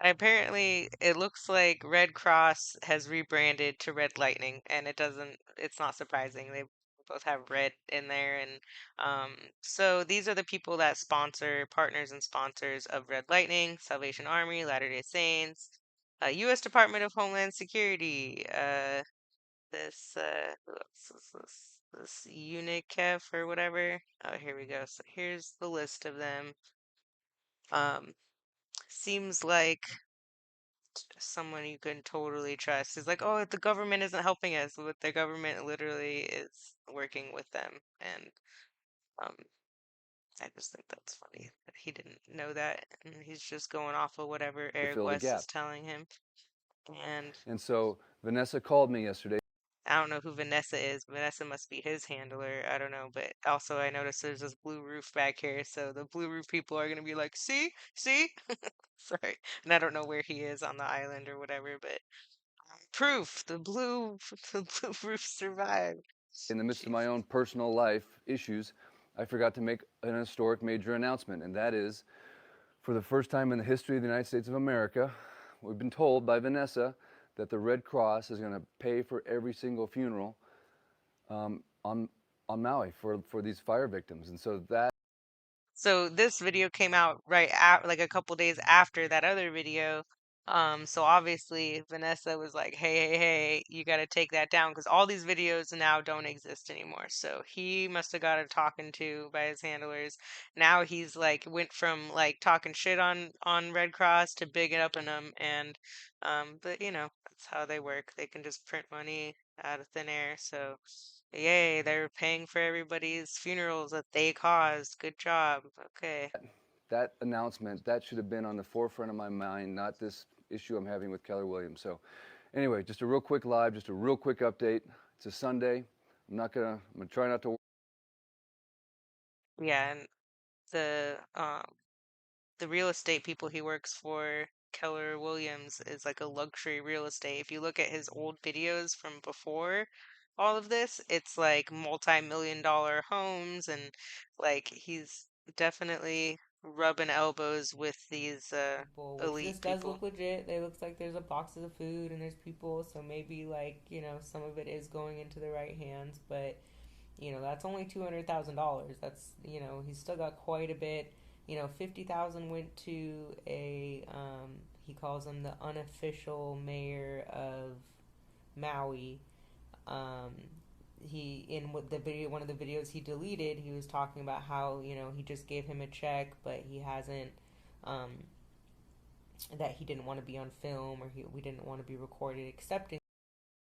Speaker 1: apparently it looks like Red Cross has rebranded to Red Lightning, and it's not surprising. They both have red in there. And so these are the people that partners and sponsors of Red Lightning: Salvation Army, Latter-day Saints, U.S. Department of Homeland Security, who else is this? This UNICEF or whatever. Oh, here we go. So here's the list of them. Seems like someone you can totally trust. It's like, oh, the government isn't helping us, but the government literally is working with them. And um, I just think that's funny that he didn't know that, and he's just going off of whatever Eric
Speaker 8: fill the
Speaker 1: West
Speaker 8: gap.
Speaker 1: is telling him.
Speaker 8: And so Vanessa called me yesterday.
Speaker 1: I don't know who Vanessa is. Vanessa must be his handler. I don't know. But also, I noticed there's this blue roof back here. So the blue roof people are going to be like, see? See? Sorry. And I don't know where he is on the island or whatever. But proof the blue roof survived.
Speaker 8: In the midst of my own personal life issues, I forgot to make an historic major announcement. And that is, for the first time in the history of the United States of America, we've been told by Vanessa that the Red Cross is going to pay for every single funeral on Maui for these fire victims. And so that...
Speaker 1: So this video came out like a couple days after that other video. So obviously Vanessa was like, hey, you got to take that down, because all these videos now don't exist anymore. So he must have got a talking to by his handlers. Now he's like went from like talking shit on Red Cross to bigging up on them. And but you know, that's how they work. They can just print money out of thin air. So yay, they're paying for everybody's funerals that they caused. Good job. Okay.
Speaker 8: That announcement, that should have been on the forefront of my mind, not this issue I'm having with Keller Williams. So anyway, just a real quick live, just a real quick update. It's a Sunday. I'm gonna try not to...
Speaker 1: Yeah, and the real estate people he works for, Keller Williams is like a luxury real estate. If you look at his old videos from before all of this, it's like multi-million dollar homes, and like he's definitely rubbing elbows with these
Speaker 10: People, which this
Speaker 1: elite
Speaker 10: does
Speaker 1: people.
Speaker 10: look legit. They looks like there's a boxes of food and there's people, so maybe like, some of it is going into the right hands, but that's only $200,000. That's, he's still got quite a bit. 50,000 went to he calls him the unofficial mayor of Maui. Um, he in the video, one of the videos he deleted, he was talking about how he just gave him a check, but he hasn't. That he didn't want to be on film, or we didn't want to be recorded accepting.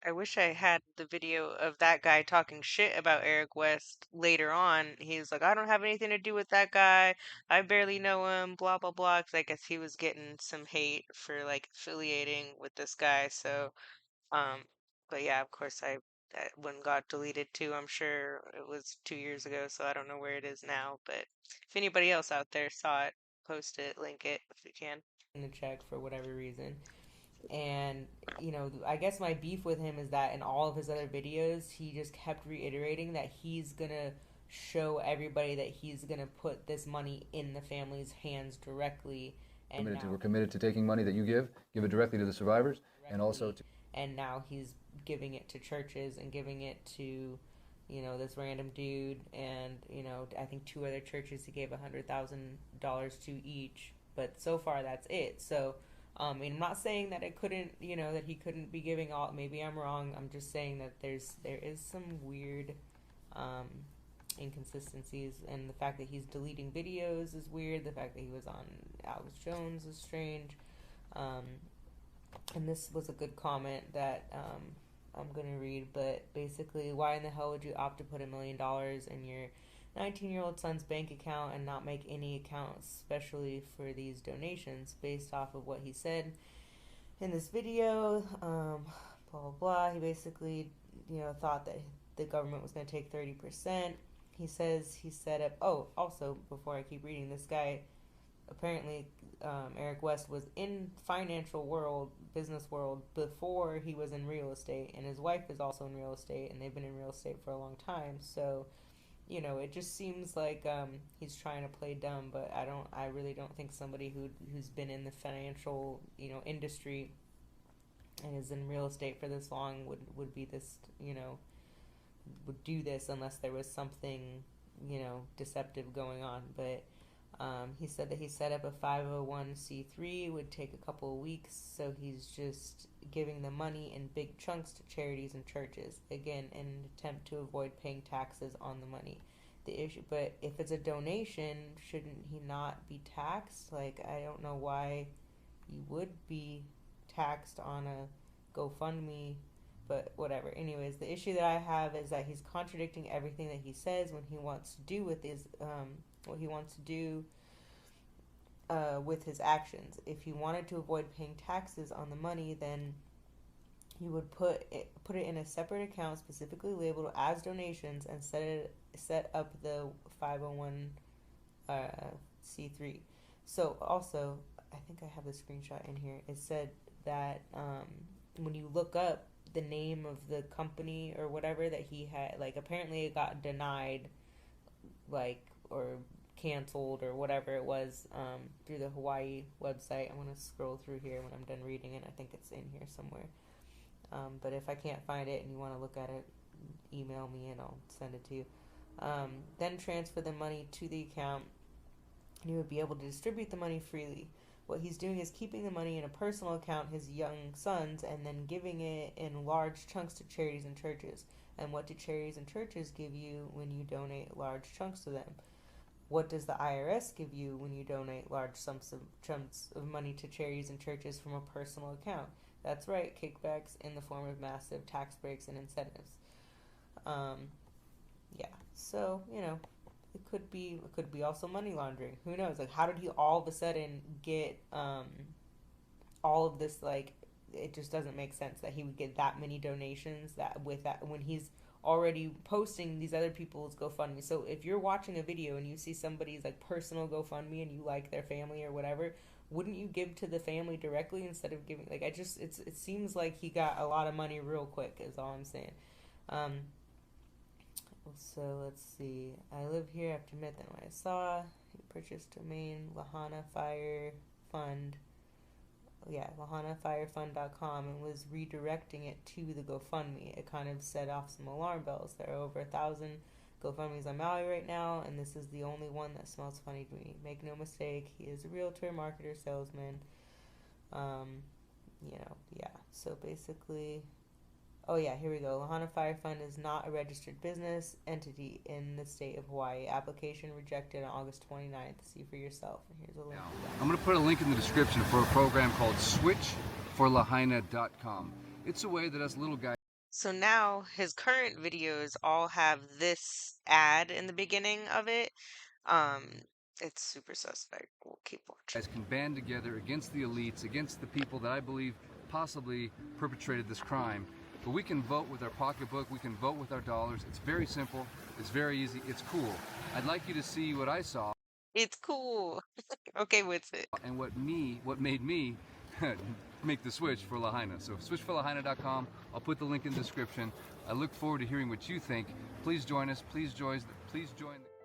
Speaker 1: I wish I had the video of that guy talking shit about Eric West later on. He's like, I don't have anything to do with that guy. I barely know him, blah, blah, blah. 'Cause I guess he was getting some hate for like affiliating with this guy. So, um, but yeah, of course, that one got deleted too. I'm sure it was 2 years ago, so I don't know where it is now. But if anybody else out there saw it, post it, link it if you can.
Speaker 10: In the check for whatever reason. And, I guess my beef with him is that in all of his other videos, he just kept reiterating that he's gonna show everybody that he's gonna put this money in the family's hands directly. And
Speaker 8: We're committed to taking money that you give it directly to the survivors, and also to.
Speaker 10: And now he's giving it to churches and giving it to, this random dude, and I think 2 other churches he gave $100,000 to each. But so far that's it. So. I'm not saying that it couldn't, that he couldn't be giving all. Maybe I'm wrong. I'm just saying that there is some weird inconsistencies, and the fact that he's deleting videos is weird. The fact that he was on Alex Jones is strange. And this was a good comment that I'm gonna read. But basically, why in the hell would you opt to put $1 million in your 19-year-old son's bank account and not make any accounts, especially for these donations, based off of what he said in this video? Blah, blah, blah. He basically, thought that the government was going to take 30%. He says he set up. Oh, also, before I keep reading, this guy, apparently, Eric West was in business world, before he was in real estate, and his wife is also in real estate, and they've been in real estate for a long time, so. It just seems like he's trying to play dumb, but I really don't think somebody who's been in the financial, industry and is in real estate for this long would be this, would do this unless there was something, deceptive going on. But he said that he set up a 501c3, would take a couple of weeks, so he's just giving the money in big chunks to charities and churches, again in an attempt to avoid paying taxes on the money. The issue, but if it's a donation, shouldn't he not be taxed? Like, I don't know why you would be taxed on a GoFundMe, but whatever. Anyways, the issue that I have is that he's contradicting everything that he says when he wants to do with his what he wants to do with his actions. If he wanted to avoid paying taxes on the money, then he would put it in a separate account specifically labeled as donations and set up the 501c3. So also, I think I have the screenshot in here. It said that when you look up the name of the company or whatever that he had, like, apparently it got denied, like, or canceled or whatever it was, through the Hawaii website. I'm going to scroll through here when I'm done reading it. I think it's in here somewhere. But if I can't find it and you want to look at it, email me and I'll send it to you. Then transfer the money to the account, and you would be able to distribute the money freely. What he's doing is keeping the money in a personal account, his young son's, and then giving it in large chunks to charities and churches. And what do charities and churches give you when you donate large chunks to them? What does the IRS give you when you donate large chunks of money to charities and churches from a personal account? That's right, kickbacks in the form of massive tax breaks and incentives. Yeah, so, it could be also money laundering. Who knows? Like, how did he all of a sudden get all of this? Like, it just doesn't make sense that he would get that many donations when he's already posting these other people's GoFundMe. So if you're watching a video and you see somebody's like personal GoFundMe and you like their family or whatever, wouldn't you give to the family directly instead of giving? Like, it seems like he got a lot of money real quick. Is all I'm saying. Um, so let's see. I live here after met them. I saw he purchased domain Lahana Fire Fund. Yeah, lahanafirefund.com, and was redirecting it to the GoFundMe. It kind of set off some alarm bells. There are over 1,000 GoFundMes on Maui right now, and this is the only one that smells funny to me. Make no mistake, he is a realtor, marketer, salesman. Yeah. So basically, oh yeah, here we go. Lahana Fire Fund is not a registered business entity in the state of Hawaii. Application rejected on August 29th. See for yourself. And here's a link.
Speaker 8: I'm going to put a link in the description for a program called switchforlahaina.com. It's a way that us little guys
Speaker 1: So now his current videos all have this ad in the beginning of it. It's super suspect. We'll keep watching.
Speaker 8: can band together against the elites, against the people that I believe possibly perpetrated this crime. But we can vote with our pocketbook, we can vote with our dollars. It's very simple, it's very easy, it's cool. I'd like you to see what I saw.
Speaker 1: It's cool. Okay with it.
Speaker 8: And what made me make the switch for Lahaina. So switchforlahaina.com. I'll put the link in the description. I look forward to hearing what you think. Please join us. Please join.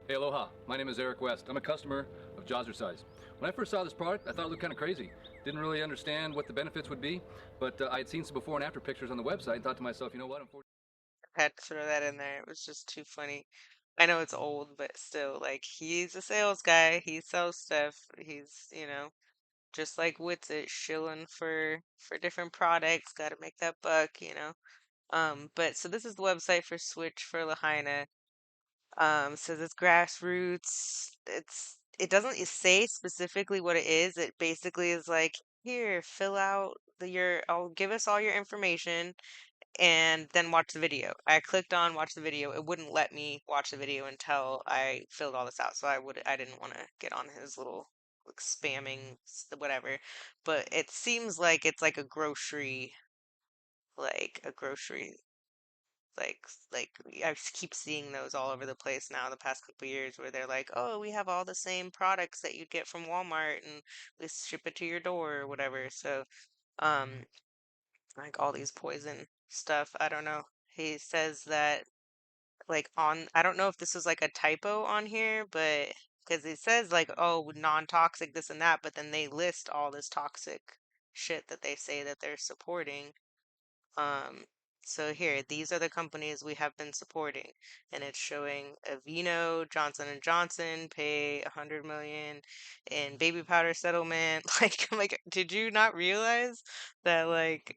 Speaker 8: Hey, aloha. My name is Eric West. I'm a customer of Jazzercise. When I first saw this product, I thought it looked kind of crazy. Didn't really understand what the benefits would be, but I had seen some before and after pictures on the website and thought to myself, you know what?
Speaker 1: I had to throw that in there. It was just too funny. I know it's old, but still, like, he's a sales guy. He sells stuff. He's, just like Witsit, shilling for different products. Got to make that buck. But so this is the website for Switch for Lahaina. Says it's grassroots. It doesn't say specifically what it is. It basically is like, here, fill out I'll give us all your information and then watch the video. I clicked on watch the video. It wouldn't let me watch the video until I filled all this out. So I didn't want to get on his little like spamming whatever. But it seems like it's like a grocery like I keep seeing those all over the place now the past couple years where they're like, "Oh, we have all the same products that you'd get from Walmart and we ship it to your door or whatever." So, um like all these poison stuff, I don't know. He says that like on I don't know if this was like a typo on here, but because it says like, "Oh, non-toxic this and that," but then they list all this toxic shit that they say that they're supporting. Um, so here, these are the companies we have been supporting, and it's showing Aveeno, Johnson and Johnson pay 100 million in baby powder settlement. Like, did you not realize that like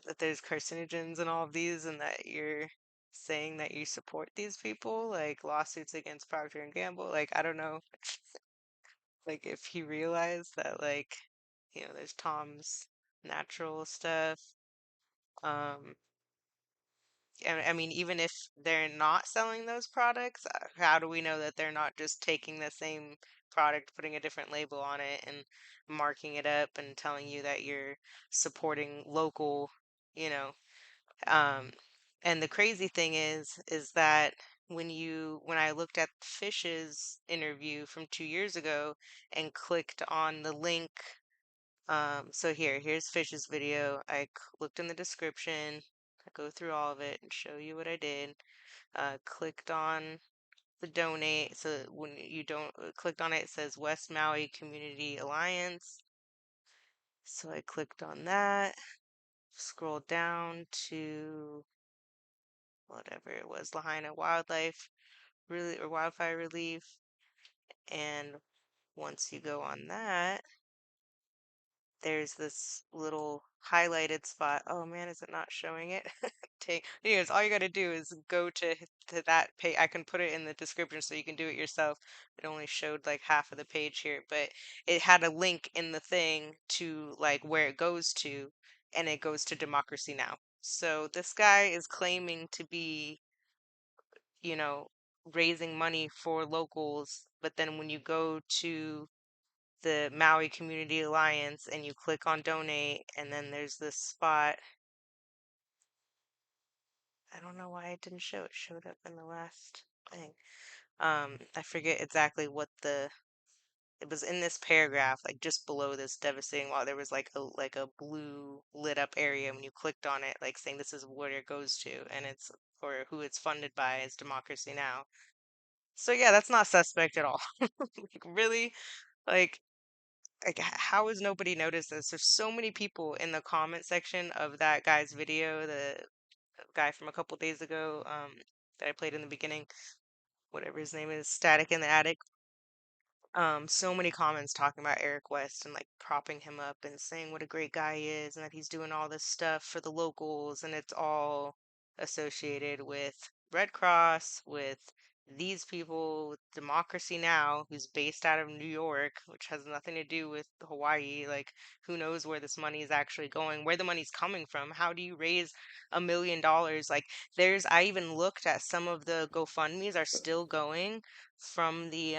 Speaker 1: that there's carcinogens in all of these, and that you're saying that you support these people, like lawsuits against Procter and Gamble? Like, I don't know, like if he realized that there's Tom's natural stuff. Um, and I mean, even if they're not selling those products, how do we know that they're not just taking the same product, putting a different label on it, and marking it up and telling you that you're supporting local, you know? Um, and the crazy thing is that when I looked at Fish's interview from 2 years ago and clicked on the link, so here's Fish's video. Looked in the description. I go through all of it and show you what I did. Clicked on the donate. So when you don't clicked on it, it says West Maui Community Alliance. So I clicked on that. Scrolled down to whatever it was, Lahaina Wildlife really or Wildfire Relief. And once you go on that, there's this little highlighted spot. Oh man, is it not showing it? Anyways, all you got to do is go to that page. I can put it in the description so you can do it yourself. It only showed like half of the page here, but it had a link in the thing to like where it goes to, and it goes to Democracy Now! So this guy is claiming to be, you know, raising money for locals, but then when you go to the Maui Community Alliance and you click on donate, and then there's this spot I don't know why it didn't show. It showed up in the last thing. I forget exactly what it was in this paragraph, like just below this devastating wall, there was like a blue lit up area when you clicked on it, like saying this is where it goes to, and it's or who it's funded by is Democracy Now. So yeah, that's not suspect at all. Like, really, like how has nobody noticed this? There's so many people in the comment section of that guy's video, the guy from a couple days ago, that I played in the beginning, whatever his name is, Static in the Attic. So many comments talking about Eric West and like propping him up and saying what a great guy he is and that he's doing all this stuff for the locals, and it's all associated with Red Cross, with these people, with Democracy Now, who's based out of New York, which has nothing to do with Hawaii. Like, who knows where this money is actually going, where the money's coming from? How do you raise $1 million? Like, I even looked at some of the GoFundMe's are still going from the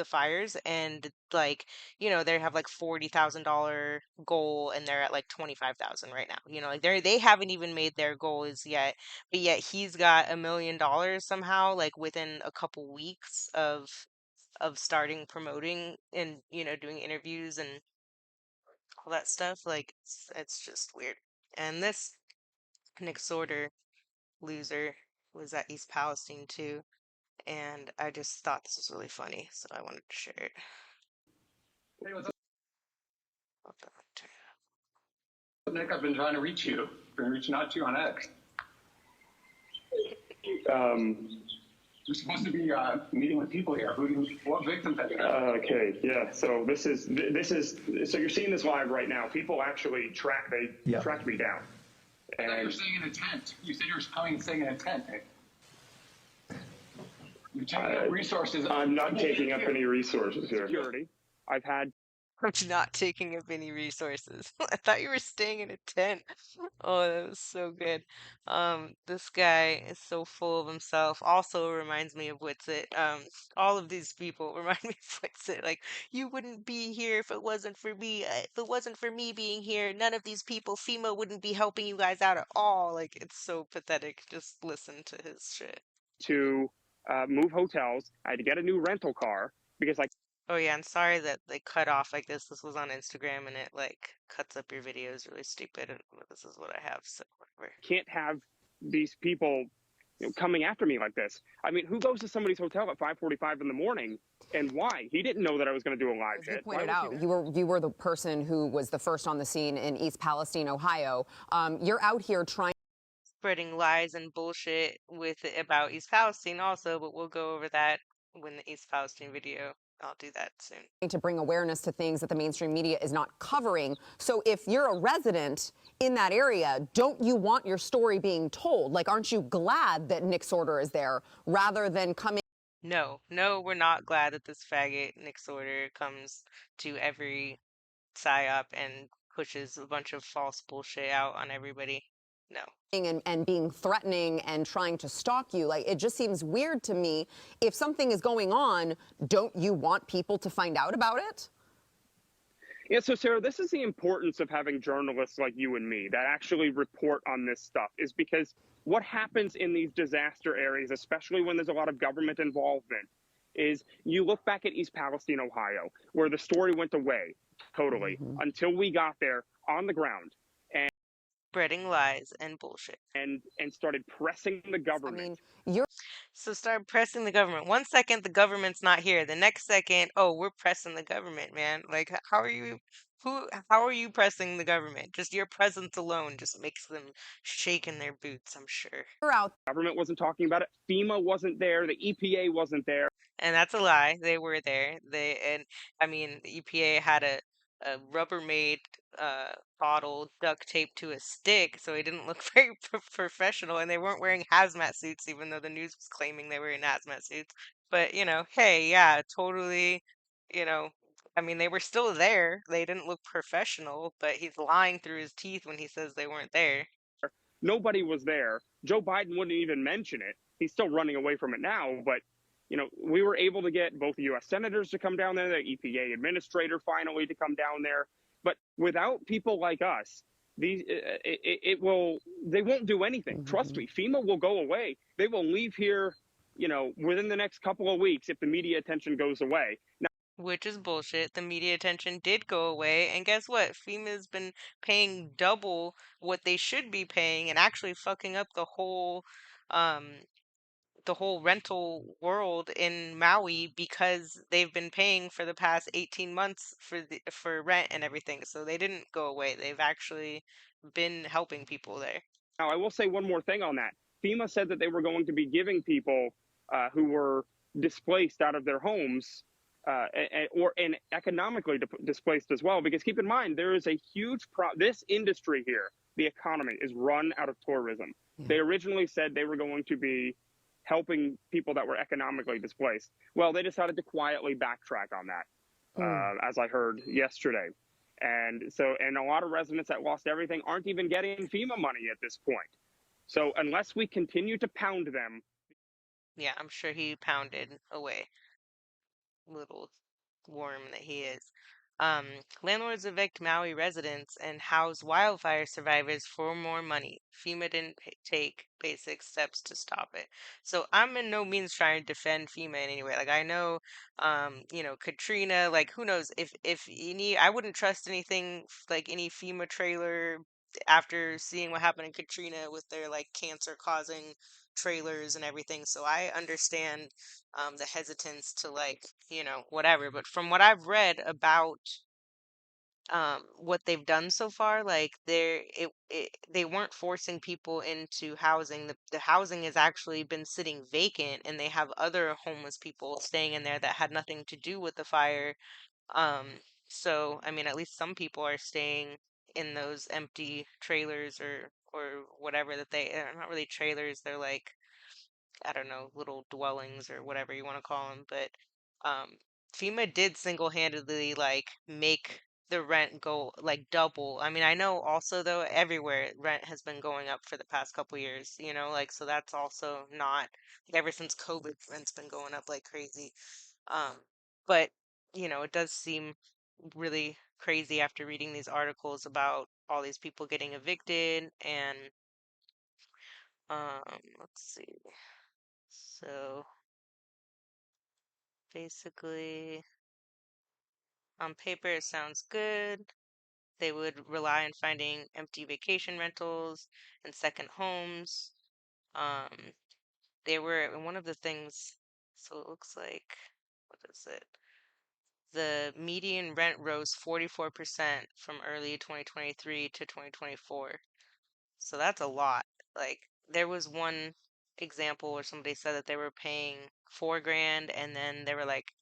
Speaker 1: fires, and like, they have like $40,000 goal and they're at like 25,000 right now. Like they haven't even made their goals yet, but yet he's got $1 million somehow, like within a couple weeks of starting promoting and doing interviews and all that stuff. Like it's just weird. And this Nick Sorter loser was at East Palestine too, and I just thought this was really funny, so I wanted to share it.
Speaker 12: Hey, what's up? Nick, I've been trying to reach you. Been reaching out to you on X. We're supposed to be meeting with people here. What victims have you got?
Speaker 13: Okay, yeah. So this is. So you're seeing this live right now. People actually tracked me down.
Speaker 12: I thought you were staying in a tent. You said you were coming and staying in a tent. You're taking up resources.
Speaker 13: I'm not taking up any resources here. I've had.
Speaker 1: I'm not taking up any resources. I thought you were staying in a tent. Oh, that was so good. This guy is so full of himself. Also reminds me of Witsit. All of these people remind me of Witsit. Like, you wouldn't be here if it wasn't for me. If it wasn't for me being here, none of these people, FEMA wouldn't be helping you guys out at all. Like, it's so pathetic. Just listen to his shit.
Speaker 13: To move hotels. I had to get a new rental car because
Speaker 1: Oh yeah, I'm sorry that they cut off like this. This was on Instagram and it like cuts up your videos really stupid. And this is what I have, so whatever.
Speaker 13: Can't have these people coming after me like this. I mean, who goes to somebody's hotel at 5:45 in the morning, and why? He didn't know that I was going to do a live hit.
Speaker 14: You pointed out you were the person who was the first on the scene in East Palestine, Ohio. You're out here trying.
Speaker 1: Spreading lies and bullshit about East Palestine also, but we'll go over that when the East Palestine video. I'll do that soon.
Speaker 14: To bring awareness to things that the mainstream media is not covering. So if you're a resident in that area, don't you want your story being told? Like, aren't you glad that Nick Sorter is there rather than coming?
Speaker 1: No, we're not glad that this faggot Nick Sorter comes to every Psyop and pushes a bunch of false bullshit out on everybody. No.
Speaker 14: And being threatening and trying to stalk you. Like, it just seems weird to me. If something is going on, don't you want people to find out about it?
Speaker 13: Yeah, so Sarah, this is the importance of having journalists like you and me that actually report on this stuff, is because what happens in these disaster areas, especially when there's a lot of government involvement, is you look back at East Palestine, Ohio, where the story went away totally until we got there on the ground. And
Speaker 1: spreading lies and bullshit.
Speaker 13: And started pressing the government.
Speaker 1: So start pressing the government. 1 second, the government's not here. The next second, oh, we're pressing the government, man. Like, how are you pressing the government? Just your presence alone just makes them shake in their boots, I'm sure.
Speaker 13: Government wasn't talking about it. FEMA wasn't there. The EPA wasn't there.
Speaker 1: And that's a lie. They were there. The EPA had a Rubbermaid bottle duct taped to a stick, so it didn't look very professional, and they weren't wearing hazmat suits, even though the news was claiming they were in hazmat suits. But, hey, yeah, totally, they were still there. They didn't look professional, but he's lying through his teeth when he says they weren't there.
Speaker 13: Nobody was there. Joe Biden wouldn't even mention it. He's still running away from it now, but we were able to get both U.S. senators to come down there, the EPA administrator finally to come down there. But without people like us, it will, they won't do anything. Trust me, FEMA will go away. They will leave here, within the next couple of weeks if the media attention goes away. Now,
Speaker 1: Which is bullshit. The media attention did go away, and guess what? FEMA's been paying double what they should be paying and actually fucking up um the whole rental world in Maui because they've been paying for the past 18 months for rent and everything. So they didn't go away. They've actually been helping people there.
Speaker 13: I will say one more thing on that. FEMA said that they were going to be giving people who were displaced out of their homes and economically displaced as well. Because keep in mind, there is a huge this industry here, the economy, is run out of tourism. They originally said they were going to be helping people that were economically displaced. Well, they decided to quietly backtrack on that, as I heard yesterday. And a lot of residents that lost everything aren't even getting FEMA money at this point. So unless we continue to pound them.
Speaker 1: Yeah, I'm sure he pounded away. Little worm that he is. Landlords evict Maui residents and house wildfire survivors for more money. FEMA didn't take basic steps to stop it. So I'm in no means trying to defend FEMA in any way. Like I know, Katrina, like who knows if any, I wouldn't trust anything like any FEMA trailer after seeing what happened in Katrina with their like cancer causing trailers and everything. So I understand the hesitance to like, whatever. But from what I've read about what they've done so far, like they weren't forcing people into housing. The housing has actually been sitting vacant, and they have other homeless people staying in there that had nothing to do with the fire. Um, so I mean, at least some people are staying in those empty trailers or whatever that they're not really trailers. They're like I don't know, little dwellings or whatever you want to call them. But FEMA did single-handedly like make the rent go like double. I mean, I know also though everywhere rent has been going up for the past couple years, like so that's also not like ever since COVID, rent's been going up like crazy. Um, but it does seem really crazy after reading these articles about all these people getting evicted and let's see. So basically, on paper, it sounds good. They would rely on finding empty vacation rentals and second homes. Um, they were and one of the things, so it looks like, what is it? The median rent rose 44% from early 2023 to 2024. So that's a lot. Like, there was one example where somebody said that they were paying 4 grand and then they were like,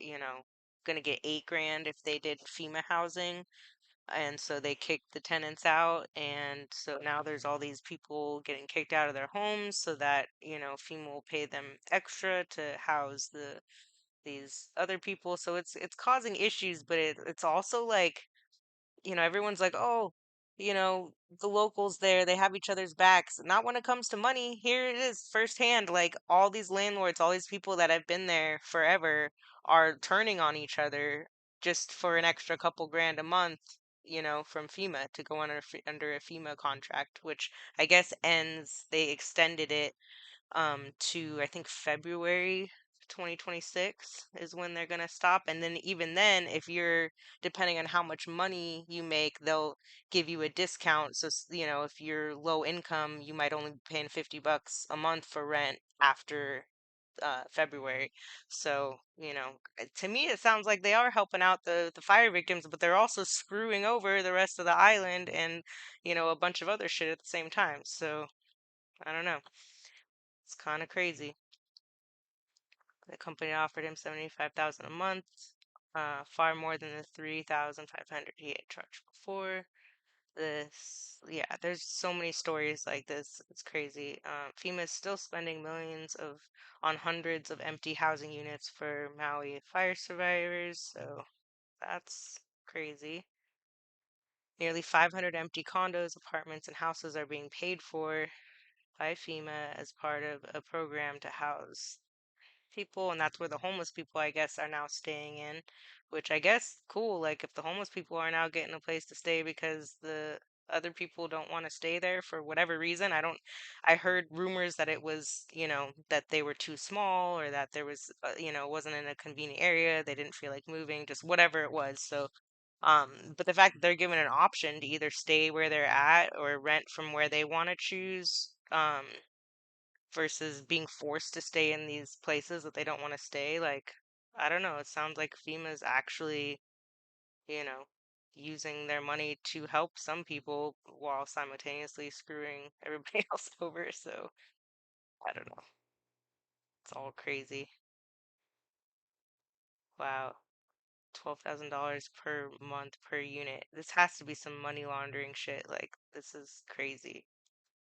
Speaker 1: gonna get 8 grand if they did FEMA housing. And so they kicked the tenants out. And so now there's all these people getting kicked out of their homes so that, FEMA will pay them extra to house these other people. So it's causing issues, but it's also like everyone's like, oh, the locals there, they have each other's backs. Not when it comes to money. Here it is firsthand. Like all these landlords, all these people that have been there forever are turning on each other just for an extra couple grand a month, from FEMA to go under a FEMA contract, which I guess ends, they extended it to I think February 2026 is when they're gonna stop. And then even then, if you're depending on how much money you make, they'll give you a discount. So if you're low income, you might only be paying $50 a month for rent after February. So to me, it sounds like they are helping out the fire victims, but they're also screwing over the rest of the island and a bunch of other shit at the same time. So I don't know. It's kind of crazy. The company offered him 75,000 a month, far more than the 3,500 he had charged before. Yeah, there's so many stories like this. It's crazy. FEMA is still spending millions on hundreds of empty housing units for Maui fire survivors, so that's crazy. Nearly 500 empty condos, apartments, and houses are being paid for by FEMA as part of a program to house people, and that's where the homeless people, I guess, are now staying in, which I guess cool. Like if the homeless people are now getting a place to stay because other people don't want to stay there for whatever reason. I heard rumors that it was, that they were too small or that there was, wasn't in a convenient area. They didn't feel like moving, just whatever it was. So, but the fact that they're given an option to either stay where they're at or rent from where they want to choose, versus being forced to stay in these places that they don't want to stay, like, I don't know. It sounds like FEMA's actually, you know, using their money to help some people while simultaneously screwing everybody else over. So I don't know. It's all crazy. Wow. $12,000 per month per unit. This has to be some money laundering shit. Like, this is crazy.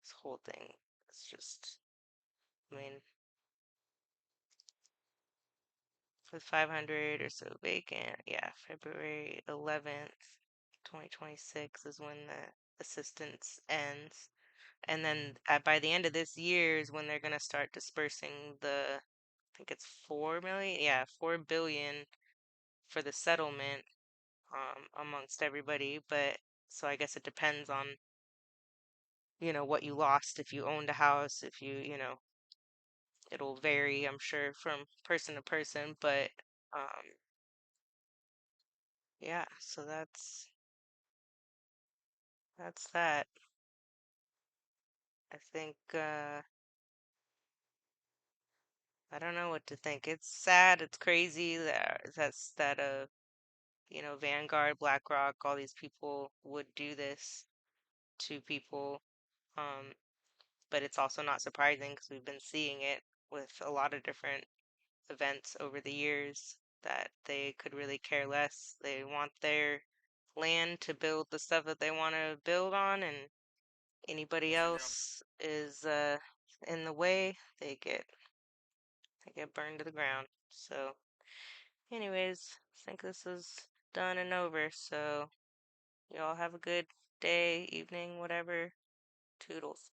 Speaker 1: This whole thing. It's just, I mean, with 500 or so vacant, yeah, February 11th, 2026 is when the assistance ends. And then by the end of this year is when they're going to start dispersing I think it's 4 million, yeah, 4 billion for the settlement amongst everybody. But so I guess it depends on, what you lost. If you owned a house, if it'll vary, I'm sure, from person to person. But yeah, so that's that. I think I don't know what to think. It's sad, it's crazy that Vanguard, BlackRock, all these people would do this to people. Um, but it's also not surprising because we've been seeing it with a lot of different events over the years that they could really care less. They want their land to build the stuff that they want to build on, and anybody else is in the way, they get burned to the ground. So, anyways, I think this is done and over. So, y'all have a good day, evening, whatever. Toodles.